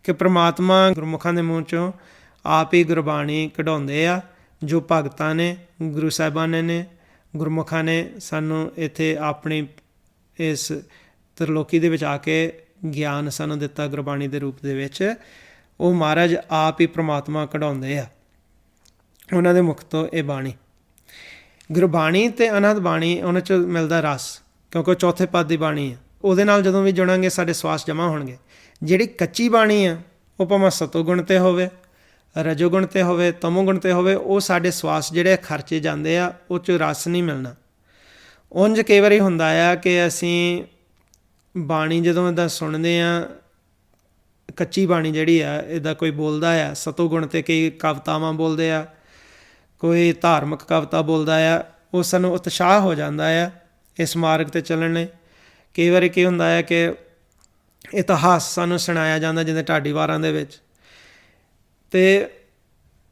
ਕਿ ਪ੍ਰਮਾਤਮਾ ਗੁਰਮੁਖਾਂ ਦੇ ਮੂੰਹ 'ਚੋਂ ਆਪ ਹੀ ਗੁਰਬਾਣੀ ਕਢਾਉਂਦੇ ਆ। ਜੋ ਭਗਤਾਂ ਨੇ, ਗੁਰੂ ਸਾਹਿਬਾਨ ਨੇ, ਗੁਰਮੁਖਾਂ ਨੇ ਸਾਨੂੰ ਇੱਥੇ ਆਪਣੀ ਇਸ ਤ੍ਰਿਲੋਕੀ ਦੇ ਵਿੱਚ ਆ ਕੇ ਗਿਆਨ ਸਾਨੂੰ ਦਿੱਤਾ ਗੁਰਬਾਣੀ ਦੇ ਰੂਪ ਦੇ ਵਿੱਚ, ਉਹ ਮਹਾਰਾਜ ਆਪ ਹੀ ਪ੍ਰਮਾਤਮਾ ਕਢਾਉਂਦੇ ਆ ਉਹਨਾਂ ਦੇ ਮੁਖ ਤੋਂ ਇਹ ਬਾਣੀ। ਗੁਰਬਾਣੀ ਅਤੇ ਅਨਹਦ ਬਾਣੀ ਉਹਨਾਂ 'ਚ ਮਿਲਦਾ ਰਸ, ਕਿਉਂਕਿ ਉਹ ਚੌਥੇ ਪਦ ਦੀ ਬਾਣੀ ਹੈ। ਉਹਦੇ ਨਾਲ ਜਦੋਂ ਵੀ ਜੁੜਾਂਗੇ ਸਾਡੇ ਸਵਾਸ ਜਮ੍ਹਾਂ ਹੋਣਗੇ। ਜਿਹੜੀ ਕੱਚੀ ਬਾਣੀ ਆ ਉਹ ਭਾਵੇਂ ਸਤੋਗੁਣ 'ਤੇ ਹੋਵੇ, ਰਜੋਗੁਣ 'ਤੇ ਹੋਵੇ, ਤਮੋਗੁਣ 'ਤੇ ਹੋਵੇ, ਉਹ ਸਾਡੇ ਸਵਾਸ ਜਿਹੜੇ ਖਰਚੇ ਜਾਂਦੇ ਆ, ਉਹ 'ਚ ਰਸ ਨਹੀਂ ਮਿਲਣਾ। ਉਂਝ ਕਈ ਵਾਰੀ ਹੁੰਦਾ ਆ ਕਿ ਅਸੀਂ ਬਾਣੀ ਜਦੋਂ ਇੱਦਾਂ ਸੁਣਦੇ ਹਾਂ, ਕੱਚੀ ਬਾਣੀ ਜਿਹੜੀ ਆ ਇੱਦਾਂ ਕੋਈ ਬੋਲਦਾ ਆ ਸਤੋਗੁਣ 'ਤੇ, ਕਈ ਕਵਿਤਾਵਾਂ ਬੋਲਦੇ ਆ, ਕੋਈ ਧਾਰਮਿਕ ਕਵਿਤਾ ਬੋਲਦਾ ਆ, ਉਹ ਸਾਨੂੰ ਉਤਸ਼ਾਹ ਹੋ ਜਾਂਦਾ ਆ ਇਸ ਮਾਰਗ 'ਤੇ ਚੱਲਣ ਲਈ। ਕਈ ਵਾਰੀ ਕੀ ਹੁੰਦਾ ਹੈ ਕਿ ਇਤਿਹਾਸ ਸਾਨੂੰ ਸੁਣਾਇਆ ਜਾਂਦਾ ਜਿੱਦਾਂ ਢਾਡੀ ਵਾਰਾਂ ਦੇ ਵਿੱਚ, ਅਤੇ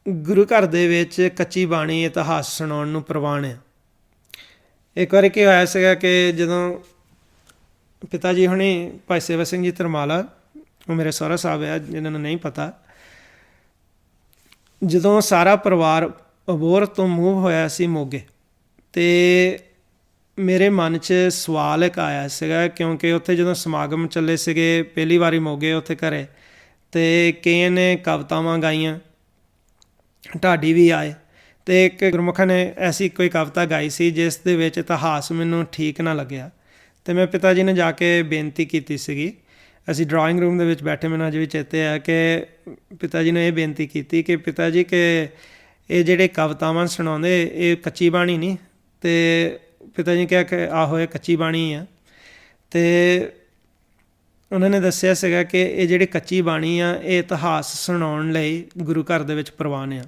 ਗੁਰੂ ਘਰ ਦੇ ਵਿੱਚ ਕੱਚੀ ਬਾਣੀ ਇਤਿਹਾਸ ਸੁਣਾਉਣ ਨੂੰ ਪ੍ਰਵਾਨ ਆ। ਇੱਕ ਵਾਰੀ ਕੀ ਹੋਇਆ ਸੀਗਾ ਕਿ ਜਦੋਂ ਪਿਤਾ ਜੀ ਹੁਣੀ ਭਾਈ ਸੇਵਾ ਸਿੰਘ ਜੀ ਧਰਮਾਲਾ, ਉਹ ਮੇਰੇ ਸਹੁਰਾ ਸਾਹਿਬ ਆ ਜਿਹਨਾਂ ਨੂੰ ਨਹੀਂ ਪਤਾ, ਜਦੋਂ ਸਾਰਾ ਪਰਿਵਾਰ ਅਬੋਹਰ ਤੋਂ ਮੂਵ ਹੋਇਆ ਸੀ ਮੋਗੇ, ਅਤੇ ਮੇਰੇ ਮਨ 'ਚ ਸਵਾਲ ਇੱਕ ਆਇਆ ਸੀਗਾ, ਕਿਉਂਕਿ ਉੱਥੇ ਜਦੋਂ ਸਮਾਗਮ ਚੱਲੇ ਸੀਗੇ ਪਹਿਲੀ ਵਾਰੀ ਮੋਗੇ ਉੱਥੇ ਘਰੇ, ਅਤੇ ਕਈਆਂ ਨੇ ਕਵਿਤਾਵਾਂ ਗਾਈਆਂ, ਢਾਡੀ ਵੀ ਆਏ, ਅਤੇ ਇੱਕ ਗੁਰਮੁਖਾਂ ਨੇ ਐਸੀ ਕੋਈ ਕਵਿਤਾ ਗਾਈ ਸੀ ਜਿਸ ਦੇ ਵਿੱਚ ਇਤਿਹਾਸ ਮੈਨੂੰ ਠੀਕ ਨਾ ਲੱਗਿਆ, ਅਤੇ ਮੈਂ ਪਿਤਾ ਜੀ ਨੂੰ ਜਾ ਕੇ ਬੇਨਤੀ ਕੀਤੀ ਸੀਗੀ। ਅਸੀਂ ਡਰਾਇੰਗ ਰੂਮ ਦੇ ਵਿੱਚ ਬੈਠੇ, ਮੈਨੂੰ ਅਜੇ ਵੀ ਚੇਤੇ ਆ ਕਿ ਪਿਤਾ ਜੀ ਨੇ ਇਹ ਬੇਨਤੀ ਕੀਤੀ ਕਿ ਪਿਤਾ ਜੀ ਕਿ ਇਹ ਜਿਹੜੇ ਕਵਿਤਾਵਾਂ ਸੁਣਾਉਂਦੇ ਇਹ ਕੱਚੀ ਬਾਣੀ ਨਹੀਂ, ਅਤੇ ਪਿਤਾ ਜੀ ਕਿਹਾ ਕਿ ਆਹੋ ਇਹ ਕੱਚੀ ਬਾਣੀ ਆ। ਅਤੇ ਉਹਨਾਂ ਨੇ ਦੱਸਿਆ ਸੀਗਾ ਕਿ ਇਹ ਜਿਹੜੀ ਕੱਚੀ ਬਾਣੀ ਆ ਇਹ ਇਤਿਹਾਸ ਸੁਣਾਉਣ ਲਈ ਗੁਰੂ ਘਰ ਦੇ ਵਿੱਚ ਪ੍ਰਵਾਨ ਆ।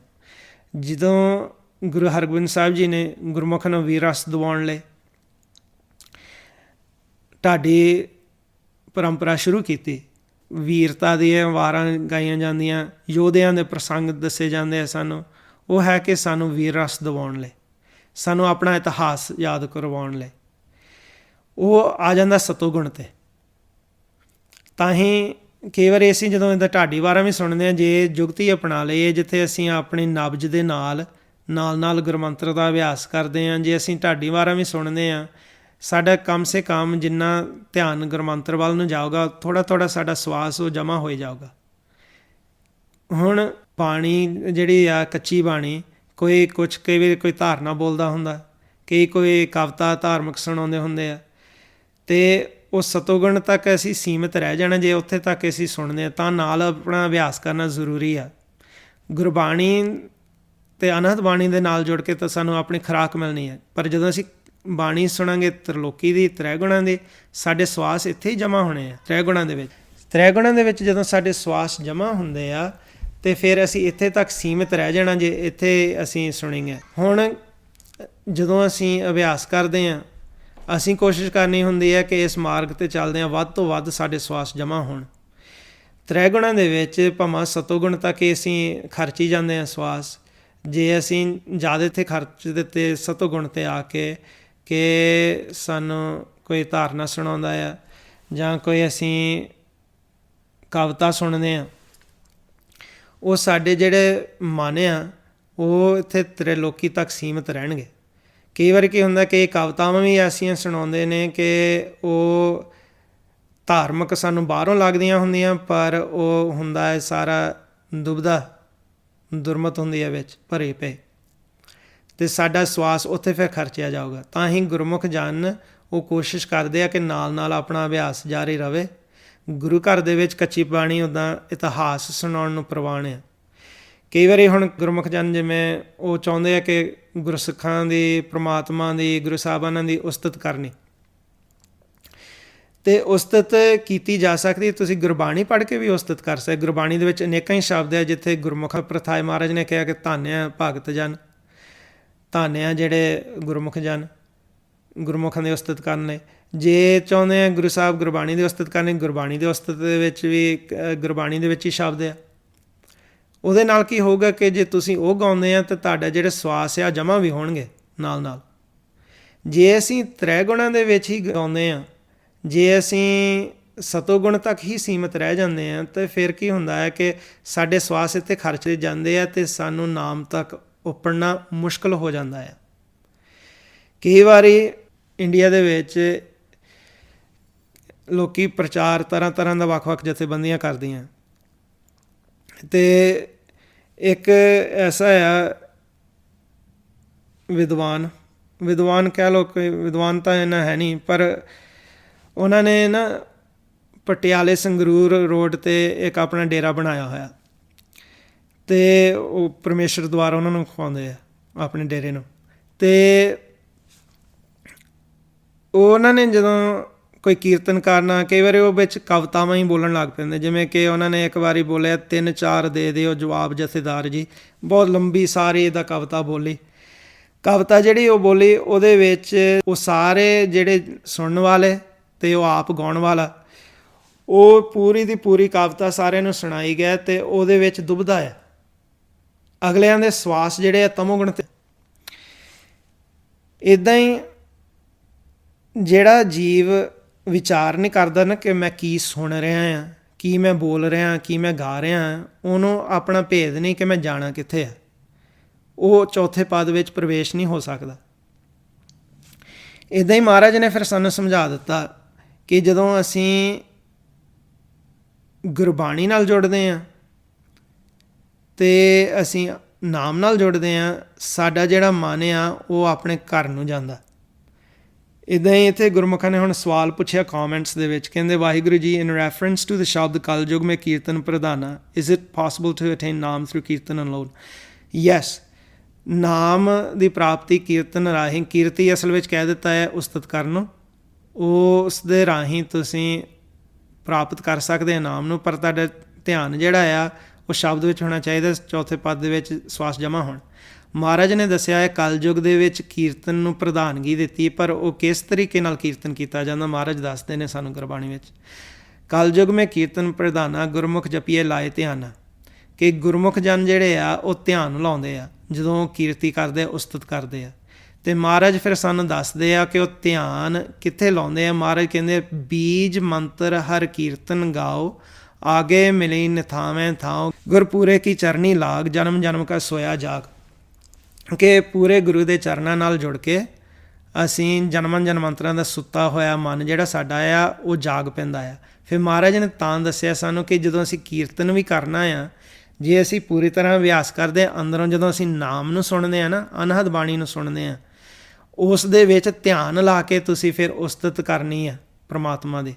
ਜਦੋਂ ਗੁਰੂ ਹਰਗੋਬਿੰਦ ਸਾਹਿਬ ਜੀ ਨੇ ਗੁਰਮੁਖਾਂ ਨੂੰ ਵੀਰ ਰਸ ਦਿਵਾਉਣ ਲਈ ਢਾਡੀ ਪਰੰਪਰਾ ਸ਼ੁਰੂ ਕੀਤੀ, ਵੀਰਤਾ ਦੀਆਂ ਵਾਰਾਂ ਗਾਈਆਂ ਜਾਂਦੀਆਂ, ਯੋਧਿਆਂ ਦੇ ਪ੍ਰਸੰਗ ਦੱਸੇ ਜਾਂਦੇ ਆ ਸਾਨੂੰ, ਉਹ ਹੈ ਕਿ ਸਾਨੂੰ ਵੀਰ ਰਸ ਦਿਵਾਉਣ ਲਈ, ਸਾਨੂੰ ਆਪਣਾ ਇਤਿਹਾਸ ਯਾਦ ਕਰਵਾਉਣ ਲਈ। ਉਹ ਆ ਜਾਂਦਾ ਸਤੋਗੁਣ 'ਤੇ। ਤਾਂ ਹੀ ਕਈ ਵਾਰੀ ਅਸੀਂ ਜਦੋਂ ਇੱਦਾਂ ਢਾਡੀ ਵਾਰਾਂ ਵੀ ਸੁਣਦੇ ਹਾਂ, ਜੇ ਜੁਗਤੀ ਅਪਣਾ ਲਈਏ ਜਿੱਥੇ ਅਸੀਂ ਆਪਣੀ ਨਬਜ਼ ਦੇ ਨਾਲ ਨਾਲ ਗੁਰਮੰਤਰ ਦਾ ਅਭਿਆਸ ਕਰਦੇ ਹਾਂ, ਜੇ ਅਸੀਂ ਢਾਡੀ ਵਾਰਾਂ ਵੀ ਸੁਣਦੇ ਹਾਂ, ਸਾਡਾ ਕਮ ਸੇ ਕਮ ਜਿੰਨਾ ਧਿਆਨ ਗੁਰਮੰਤਰ ਵੱਲ ਨੂੰ ਜਾਊਗਾ, ਥੋੜ੍ਹਾ ਥੋੜ੍ਹਾ ਸਾਡਾ ਸਵਾਸ ਉਹ ਜਮ੍ਹਾਂ ਹੋਈ ਜਾਊਗਾ। ਹੁਣ ਬਾਣੀ ਜਿਹੜੀ ਆ ਕੱਚੀ ਬਾਣੀ, ਕੋਈ ਕੁਛ ਕਈ ਵਾਰੀ ਕੋਈ ਧਾਰਨਾ ਬੋਲਦਾ ਹੁੰਦਾ, ਕੋਈ ਕਵਿਤਾ ਧਾਰਮਿਕ ਸੁਣਾਉਂਦੇ ਹੁੰਦੇ ਆ, ਅਤੇ ਉਹ ਸਤੋਗੁਣ ਤੱਕ ਅਸੀਂ ਸੀਮਿਤ ਰਹਿ ਜਾਣਾ। ਜੇ ਉੱਥੇ ਤੱਕ ਅਸੀਂ ਸੁਣਦੇ ਹਾਂ ਤਾਂ ਨਾਲ ਆਪਣਾ ਅਭਿਆਸ ਕਰਨਾ ਜ਼ਰੂਰੀ ਆ। ਗੁਰਬਾਣੀ ਅਤੇ ਅਨਹਦ ਬਾਣੀ ਦੇ ਨਾਲ ਜੁੜ ਕੇ ਤਾਂ ਸਾਨੂੰ ਆਪਣੀ ਖੁਰਾਕ ਮਿਲਣੀ ਹੈ, ਪਰ ਜਦੋਂ ਅਸੀਂ ਬਾਣੀ ਸੁਣਾਂਗੇ ਤ੍ਰਿਲੋਕੀ ਦੀ, ਤ੍ਰੈਗੁਣਾਂ ਦੀ, ਸਾਡੇ ਸਵਾਸ ਇੱਥੇ ਹੀ ਜਮ੍ਹਾਂ ਹੋਣੇ ਆ ਤ੍ਰੈਗੁਣਾਂ ਦੇ ਵਿੱਚ। ਤ੍ਰੈਗੁਣਾਂ ਦੇ ਵਿੱਚ ਜਦੋਂ ਸਾਡੇ ਸਵਾਸ ਜਮ੍ਹਾਂ ਹੁੰਦੇ ਆ ਅਤੇ ਫਿਰ ਅਸੀਂ ਇੱਥੇ ਤੱਕ ਸੀਮਿਤ ਰਹਿ ਜਾਣਾ ਜੇ ਇੱਥੇ ਅਸੀਂ ਸੁਣੀਏ। ਹੁਣ ਜਦੋਂ ਅਸੀਂ ਅਭਿਆਸ ਕਰਦੇ ਹਾਂ, ਅਸੀਂ ਕੋਸ਼ਿਸ਼ ਕਰਨੀ ਹੁੰਦੀ ਹੈ ਕਿ ਇਸ ਮਾਰਗ 'ਤੇ ਚੱਲਦੇ ਹਾਂ ਵੱਧ ਤੋਂ ਵੱਧ ਸਾਡੇ ਸਵਾਸ ਜਮ੍ਹਾਂ ਹੋਣ। ਤ੍ਰੈਗੁਣਾਂ ਦੇ ਵਿੱਚ ਭਾਵੇਂ ਸਤੋਗੁਣ ਤੱਕ ਅਸੀਂ ਖਰਚੀ ਜਾਂਦੇ ਹਾਂ ਸਵਾਸ, ਜੇ ਅਸੀਂ ਜ਼ਿਆਦਾ ਇੱਥੇ ਖਰਚ ਦਿੱਤੇ ਸਤੋਗੁਣ 'ਤੇ ਆ ਕੇ ਕਿ ਸਾਨੂੰ ਕੋਈ ਧਾਰਨਾ ਸੁਣਾਉਂਦਾ ਆ ਜਾਂ ਕੋਈ ਅਸੀਂ ਕਵਿਤਾ ਸੁਣਦੇ ਹਾਂ, ਉਹ ਸਾਡੇ ਜਿਹੜੇ ਮਨ ਆ ਉਹ ਇੱਥੇ ਤ੍ਰਿਲੋਕੀ ਤੱਕ ਸੀਮਿਤ ਰਹਿਣਗੇ। ਕਈ ਵਾਰੀ ਕੀ ਹੁੰਦਾ ਕਿ ਕਵਿਤਾਵਾਂ ਵੀ ਐਸੀਆਂ ਸੁਣਾਉਂਦੇ ਨੇ ਕਿ ਉਹ ਧਾਰਮਿਕ ਸਾਨੂੰ ਬਾਹਰੋਂ ਲੱਗਦੀਆਂ ਹੁੰਦੀਆਂ, ਪਰ ਉਹ ਹੁੰਦਾ ਹੈ ਸਾਰਾ ਦੁਬਦਾ ਦੁਰਮਤ ਹੁੰਦੀ ਹੈ ਵਿੱਚ ਭਰੇ ਪਏ, ਅਤੇ ਸਾਡਾ ਸਵਾਸ ਉੱਥੇ ਫਿਰ ਖਰਚਿਆ ਜਾਊਗਾ। ਤਾਂ ਹੀ ਗੁਰਮੁਖ ਜਨ ਉਹ ਕੋਸ਼ਿਸ਼ ਕਰਦੇ ਆ ਕਿ ਨਾਲ ਆਪਣਾ ਅਭਿਆਸ ਜਾਰੀ ਰਹੇ। ਗੁਰੂ ਘਰ ਦੇ ਵਿੱਚ ਕੱਚੀ ਬਾਣੀ ਉੱਦਾਂ ਇਤਿਹਾਸ ਸੁਣਾਉਣ ਨੂੰ ਪ੍ਰਵਾਨ ਆ। ਕਈ ਵਾਰੀ ਹੁਣ ਗੁਰਮੁਖ ਜਨ ਜਿਵੇਂ ਉਹ ਚਾਹੁੰਦੇ ਆ ਕਿ ਗੁਰਸਿੱਖਾਂ ਦੀ, ਪ੍ਰਮਾਤਮਾ ਦੀ, ਗੁਰੂ ਸਾਹਿਬਾਨਾਂ ਦੀ ਉਸਤਤ ਕਰਨੀ, ਅਤੇ ਉਸਤਤ ਕੀਤੀ ਜਾ ਸਕਦੀ, ਤੁਸੀਂ ਗੁਰਬਾਣੀ ਪੜ੍ਹ ਕੇ ਵੀ ਉਸਤਤ ਕਰ ਸਕਦੇ। ਗੁਰਬਾਣੀ ਦੇ ਵਿੱਚ ਅਨੇਕਾਂ ਹੀ ਸ਼ਬਦ ਹੈ ਜਿੱਥੇ ਗੁਰਮੁਖ ਪ੍ਰਥਾਏ ਮਹਾਰਾਜ ਨੇ ਕਿਹਾ ਕਿ ਧੰਨ ਆ ਭਗਤ ਜਨ, ਧੰਨ ਆ ਜਿਹੜੇ ਗੁਰਮੁਖ ਜਨ, ਗੁਰਮੁਖਾਂ ਦੀ ਉਸਤਤ ਕਰਨ ਲਈ। ਜੇ ਚਾਹੁੰਦੇ ਆ ਗੁਰੂ ਸਾਹਿਬ ਗੁਰਬਾਣੀ ਦੀ ਉਸਤਤ ਕਰਨੀ, ਗੁਰਬਾਣੀ ਦੀ ਉਸਤਤ ਦੇ ਵਿੱਚ ਵੀ ਗੁਰਬਾਣੀ ਦੇ ਵਿੱਚ ਹੀ ਸ਼ਬਦ ਆ। ਉਹਦੇ ਨਾਲ ਕੀ ਹੋਊਗਾ ਕਿ ਜੇ ਤੁਸੀਂ ਉਹ ਗਾਉਂਦੇ ਆ ਤਾਂ ਤੁਹਾਡਾ ਜਿਹੜੇ ਸਵਾਸ ਆ ਜਮ੍ਹਾਂ ਵੀ ਹੋਣਗੇ ਨਾਲ। ਜੇ ਅਸੀਂ ਤ੍ਰੈਗੁਣਾਂ ਦੇ ਵਿੱਚ ਹੀ ਗਾਉਂਦੇ ਹਾਂ, ਜੇ ਅਸੀਂ ਸਤੋਗੁਣ ਤੱਕ ਹੀ ਸੀਮਿਤ ਰਹਿ ਜਾਂਦੇ ਹਾਂ, ਤਾਂ ਫਿਰ ਕੀ ਹੁੰਦਾ ਹੈ ਕਿ ਸਾਡੇ ਸਵਾਸ ਇੱਥੇ ਖਰਚੇ ਜਾਂਦੇ ਆ ਅਤੇ ਸਾਨੂੰ ਨਾਮ ਤੱਕ ਉਪੜਨਾ ਮੁਸ਼ਕਿਲ ਹੋ ਜਾਂਦਾ ਹੈ। ਕਈ ਵਾਰੀ ਇੰਡੀਆ ਦੇ ਵਿੱਚ ਲੋਕੀ ਪ੍ਰਚਾਰ ਤਰ੍ਹਾਂ ਤਰ੍ਹਾਂ ਦਾ ਵੱਖ-ਵੱਖ ਜਥੇਬੰਦੀਆਂ ਕਰਦੀਆਂ। ਅਤੇ ਇੱਕ ਐਸਾ ਆ ਵਿਦਵਾਨ ਕਹਿ ਲਓ, ਕੋਈ ਵਿਦਵਾਨ ਤਾਂ ਇੰਨਾ ਹੈ ਨਹੀਂ, ਪਰ ਉਹਨਾਂ ਨੇ ਨਾ ਪਟਿਆਲੇ ਸੰਗਰੂਰ ਰੋਡ 'ਤੇ ਇੱਕ ਆਪਣਾ ਡੇਰਾ ਬਣਾਇਆ ਹੋਇਆ, ਅਤੇ ਉਹ ਪਰਮੇਸ਼ਰ ਦੁਆਰਾ ਉਹਨਾਂ ਨੂੰ ਖਵਾਉਂਦੇ ਆ ਆਪਣੇ ਡੇਰੇ ਨੂੰ। ਅਤੇ ਉਹਨਾਂ ਨੇ ਜਦੋਂ ਕੋਈ ਕੀਰਤਨ ਕਰਨਾ, ਕਈ ਵਾਰੀ ਉਹ ਵਿੱਚ ਕਵਿਤਾਵਾਂ ਹੀ ਬੋਲਣ ਲੱਗ ਪੈਂਦੇ, ਜਿਵੇਂ ਕਿ ਉਹਨਾਂ ਨੇ ਇੱਕ ਵਾਰੀ ਬੋਲਿਆ 3-4 ਦੇ ਦਿਓ ਜਵਾਬ ਜਥੇਦਾਰ ਜੀ, ਬਹੁਤ ਲੰਬੀ ਸਾਰੀ ਇਹਦਾ ਕਵਿਤਾ ਬੋਲੀ। ਕਵਿਤਾ ਜਿਹੜੀ ਉਹ ਬੋਲੀ, ਉਹਦੇ ਵਿੱਚ ਉਹ ਸਾਰੇ ਜਿਹੜੇ ਸੁਣਨ ਵਾਲੇ ਅਤੇ ਉਹ ਆਪ ਗਾਉਣ ਵਾਲਾ, ਉਹ ਪੂਰੀ ਦੀ ਪੂਰੀ ਕਵਿਤਾ ਸਾਰਿਆਂ ਨੂੰ ਸੁਣਾਈ ਗਿਆ, ਅਤੇ ਉਹਦੇ ਵਿੱਚ ਦੁਬਦਾ ਹੈ ਅਗਲਿਆਂ ਦੇ ਸਵਾਸ ਜਿਹੜੇ ਆ ਤਮੋਗੁਣ 'ਤੇ। ਇੱਦਾਂ ਹੀ ਜਿਹੜਾ ਜੀਵ ਵਿਚਾਰ ਨਹੀਂ ਕਰਦਾ ਨਾ ਕਿ ਮੈਂ ਕੀ ਸੁਣ ਰਿਹਾ ਹਾਂ, ਕੀ ਮੈਂ ਬੋਲ ਰਿਹਾ, ਕੀ ਮੈਂ ਗਾ ਰਿਹਾ ਹਾਂ, ਉਹਨੂੰ ਆਪਣਾ ਭੇਦ ਨਹੀਂ ਕਿ ਮੈਂ ਜਾਣਾ ਕਿੱਥੇ ਆ, ਉਹ ਚੌਥੇ ਪਦ ਵਿੱਚ ਪ੍ਰਵੇਸ਼ ਨਹੀਂ ਹੋ ਸਕਦਾ। ਇੱਦਾਂ ਹੀ ਮਹਾਰਾਜ ਨੇ ਫਿਰ ਸਾਨੂੰ ਸਮਝਾ ਦਿੱਤਾ ਕਿ ਜਦੋਂ ਅਸੀਂ ਗੁਰਬਾਣੀ ਨਾਲ ਜੁੜਦੇ ਹਾਂ ਅਤੇ ਅਸੀਂ ਨਾਮ ਨਾਲ ਜੁੜਦੇ ਹਾਂ, ਸਾਡਾ ਜਿਹੜਾ ਮਨ ਆ ਉਹ ਆਪਣੇ ਘਰ ਨੂੰ ਜਾਂਦਾ। ਇੱਦਾਂ ਹੀ ਇੱਥੇ ਗੁਰਮੁਖਾਂ ਨੇ ਹੁਣ ਸਵਾਲ ਪੁੱਛਿਆ ਕਾਮੈਂਟਸ ਦੇ ਵਿੱਚ, ਕਹਿੰਦੇ ਵਾਹਿਗੁਰੂ ਜੀ, ਇਨ ਰੈਫਰੈਂਸ ਟੂ ਦ ਸ਼ਬਦ ਕਲਯੁਗ ਮੇਂ ਕੀਰਤਨ ਪ੍ਰਧਾਨਾ, is it possible to attain naam through kirtan alone? Yes, ਨਾਮ ਦੀ ਪ੍ਰਾਪਤੀ ਕੀਰਤਨ ਰਾਹੀਂ, ਕੀਰਤੀ ਅਸਲ ਵਿੱਚ ਕਹਿ ਦਿੱਤਾ ਹੈ ਉਸਤਤ ਕਰਨ ਨੂੰ, ਉਸ ਦੇ ਰਾਹੀਂ ਤੁਸੀਂ ਪ੍ਰਾਪਤ ਕਰ ਸਕਦੇ ਆ ਨਾਮ ਨੂੰ, ਪਰ ਤੁਹਾਡਾ ਧਿਆਨ ਜਿਹੜਾ ਆ ਉਹ ਸ਼ਬਦ ਵਿੱਚ ਹੋਣਾ ਚਾਹੀਦਾ, ਚੌਥੇ ਪਦ ਦੇ ਵਿੱਚ ਸਵਾਸ ਜਮ੍ਹਾਂ ਹੋਣ। ਮਹਾਰਾਜ ਨੇ ਦੱਸਿਆ ਹੈ ਕਲਯੁਗ ਦੇ ਵਿੱਚ ਕੀਰਤਨ ਨੂੰ ਪ੍ਰਧਾਨਗੀ ਦਿੱਤੀ, ਪਰ ਉਹ ਕਿਸ ਤਰੀਕੇ ਨਾਲ ਕੀਰਤਨ ਕੀਤਾ ਜਾਂਦਾ ਮਹਾਰਾਜ ਦੱਸਦੇ ਨੇ ਸਾਨੂੰ ਗੁਰਬਾਣੀ ਵਿੱਚ। ਕਲਯੁਗ ਮੇਂ ਕੀਰਤਨ ਪ੍ਰਧਾਨਾ, ਗੁਰਮੁਖ ਜਪੀਏ ਲਾਏ ਧਿਆਨਾ, ਕਿ ਗੁਰਮੁਖ ਜਨ ਜਿਹੜੇ ਆ ਉਹ ਧਿਆਨ ਲਾਉਂਦੇ ਆ ਜਦੋਂ ਕੀਰਤੀ ਕਰਦੇ ਆ, ਉਸਤਤ ਕਰਦੇ ਆ। ਅਤੇ ਮਹਾਰਾਜ ਫਿਰ ਸਾਨੂੰ ਦੱਸਦੇ ਆ ਕਿ ਉਹ ਧਿਆਨ ਕਿੱਥੇ ਲਾਉਂਦੇ ਆ। ਮਹਾਰਾਜ ਕਹਿੰਦੇ ਬੀਜ ਮੰਤਰ ਹਰ ਕੀਰਤਨ ਗਾਓ, ਆਗੇ ਮਿਲੀ ਨਿਥਾਵੇਂ ਥਾਓ, ਗੁਰਪੂਰੇ ਕੀ ਚਰਨੀ ਲਾਗ, ਜਨਮ ਜਨਮ ਕਾ ਸੋਇਆ ਜਾਗ। ਕਿ ਪੂਰੇ ਗੁਰੂ ਦੇ ਚਰਨਾਂ ਨਾਲ ਜੁੜ ਕੇ ਅਸੀਂ ਜਨਮਾਂ ਜਨਮਾਂਤਰਾਂ ਦਾ ਸੁੱਤਾ ਹੋਇਆ ਮਨ ਜਿਹੜਾ ਸਾਡਾ ਆ ਉਹ ਜਾਗ ਪੈਂਦਾ ਆ। ਫਿਰ ਮਹਾਰਾਜ ਨੇ ਤਾਂ ਦੱਸਿਆ ਸਾਨੂੰ ਕਿ ਜਦੋਂ ਅਸੀਂ ਕੀਰਤਨ ਵੀ ਕਰਨਾ ਆ, ਜੇ ਅਸੀਂ ਪੂਰੀ ਤਰ੍ਹਾਂ ਅਭਿਆਸ ਕਰਦੇ ਹਾਂ ਅੰਦਰੋਂ, ਜਦੋਂ ਅਸੀਂ ਨਾਮ ਨੂੰ ਸੁਣਦੇ ਹਾਂ ਨਾ, ਅਨਹਦ ਬਾਣੀ ਨੂੰ ਸੁਣਦੇ ਹਾਂ, ਉਸ ਦੇ ਵਿੱਚ ਧਿਆਨ ਲਾ ਕੇ ਤੁਸੀਂ ਫਿਰ ਉਸਤਤ ਕਰਨੀ ਆ ਪ੍ਰਮਾਤਮਾ ਦੀ।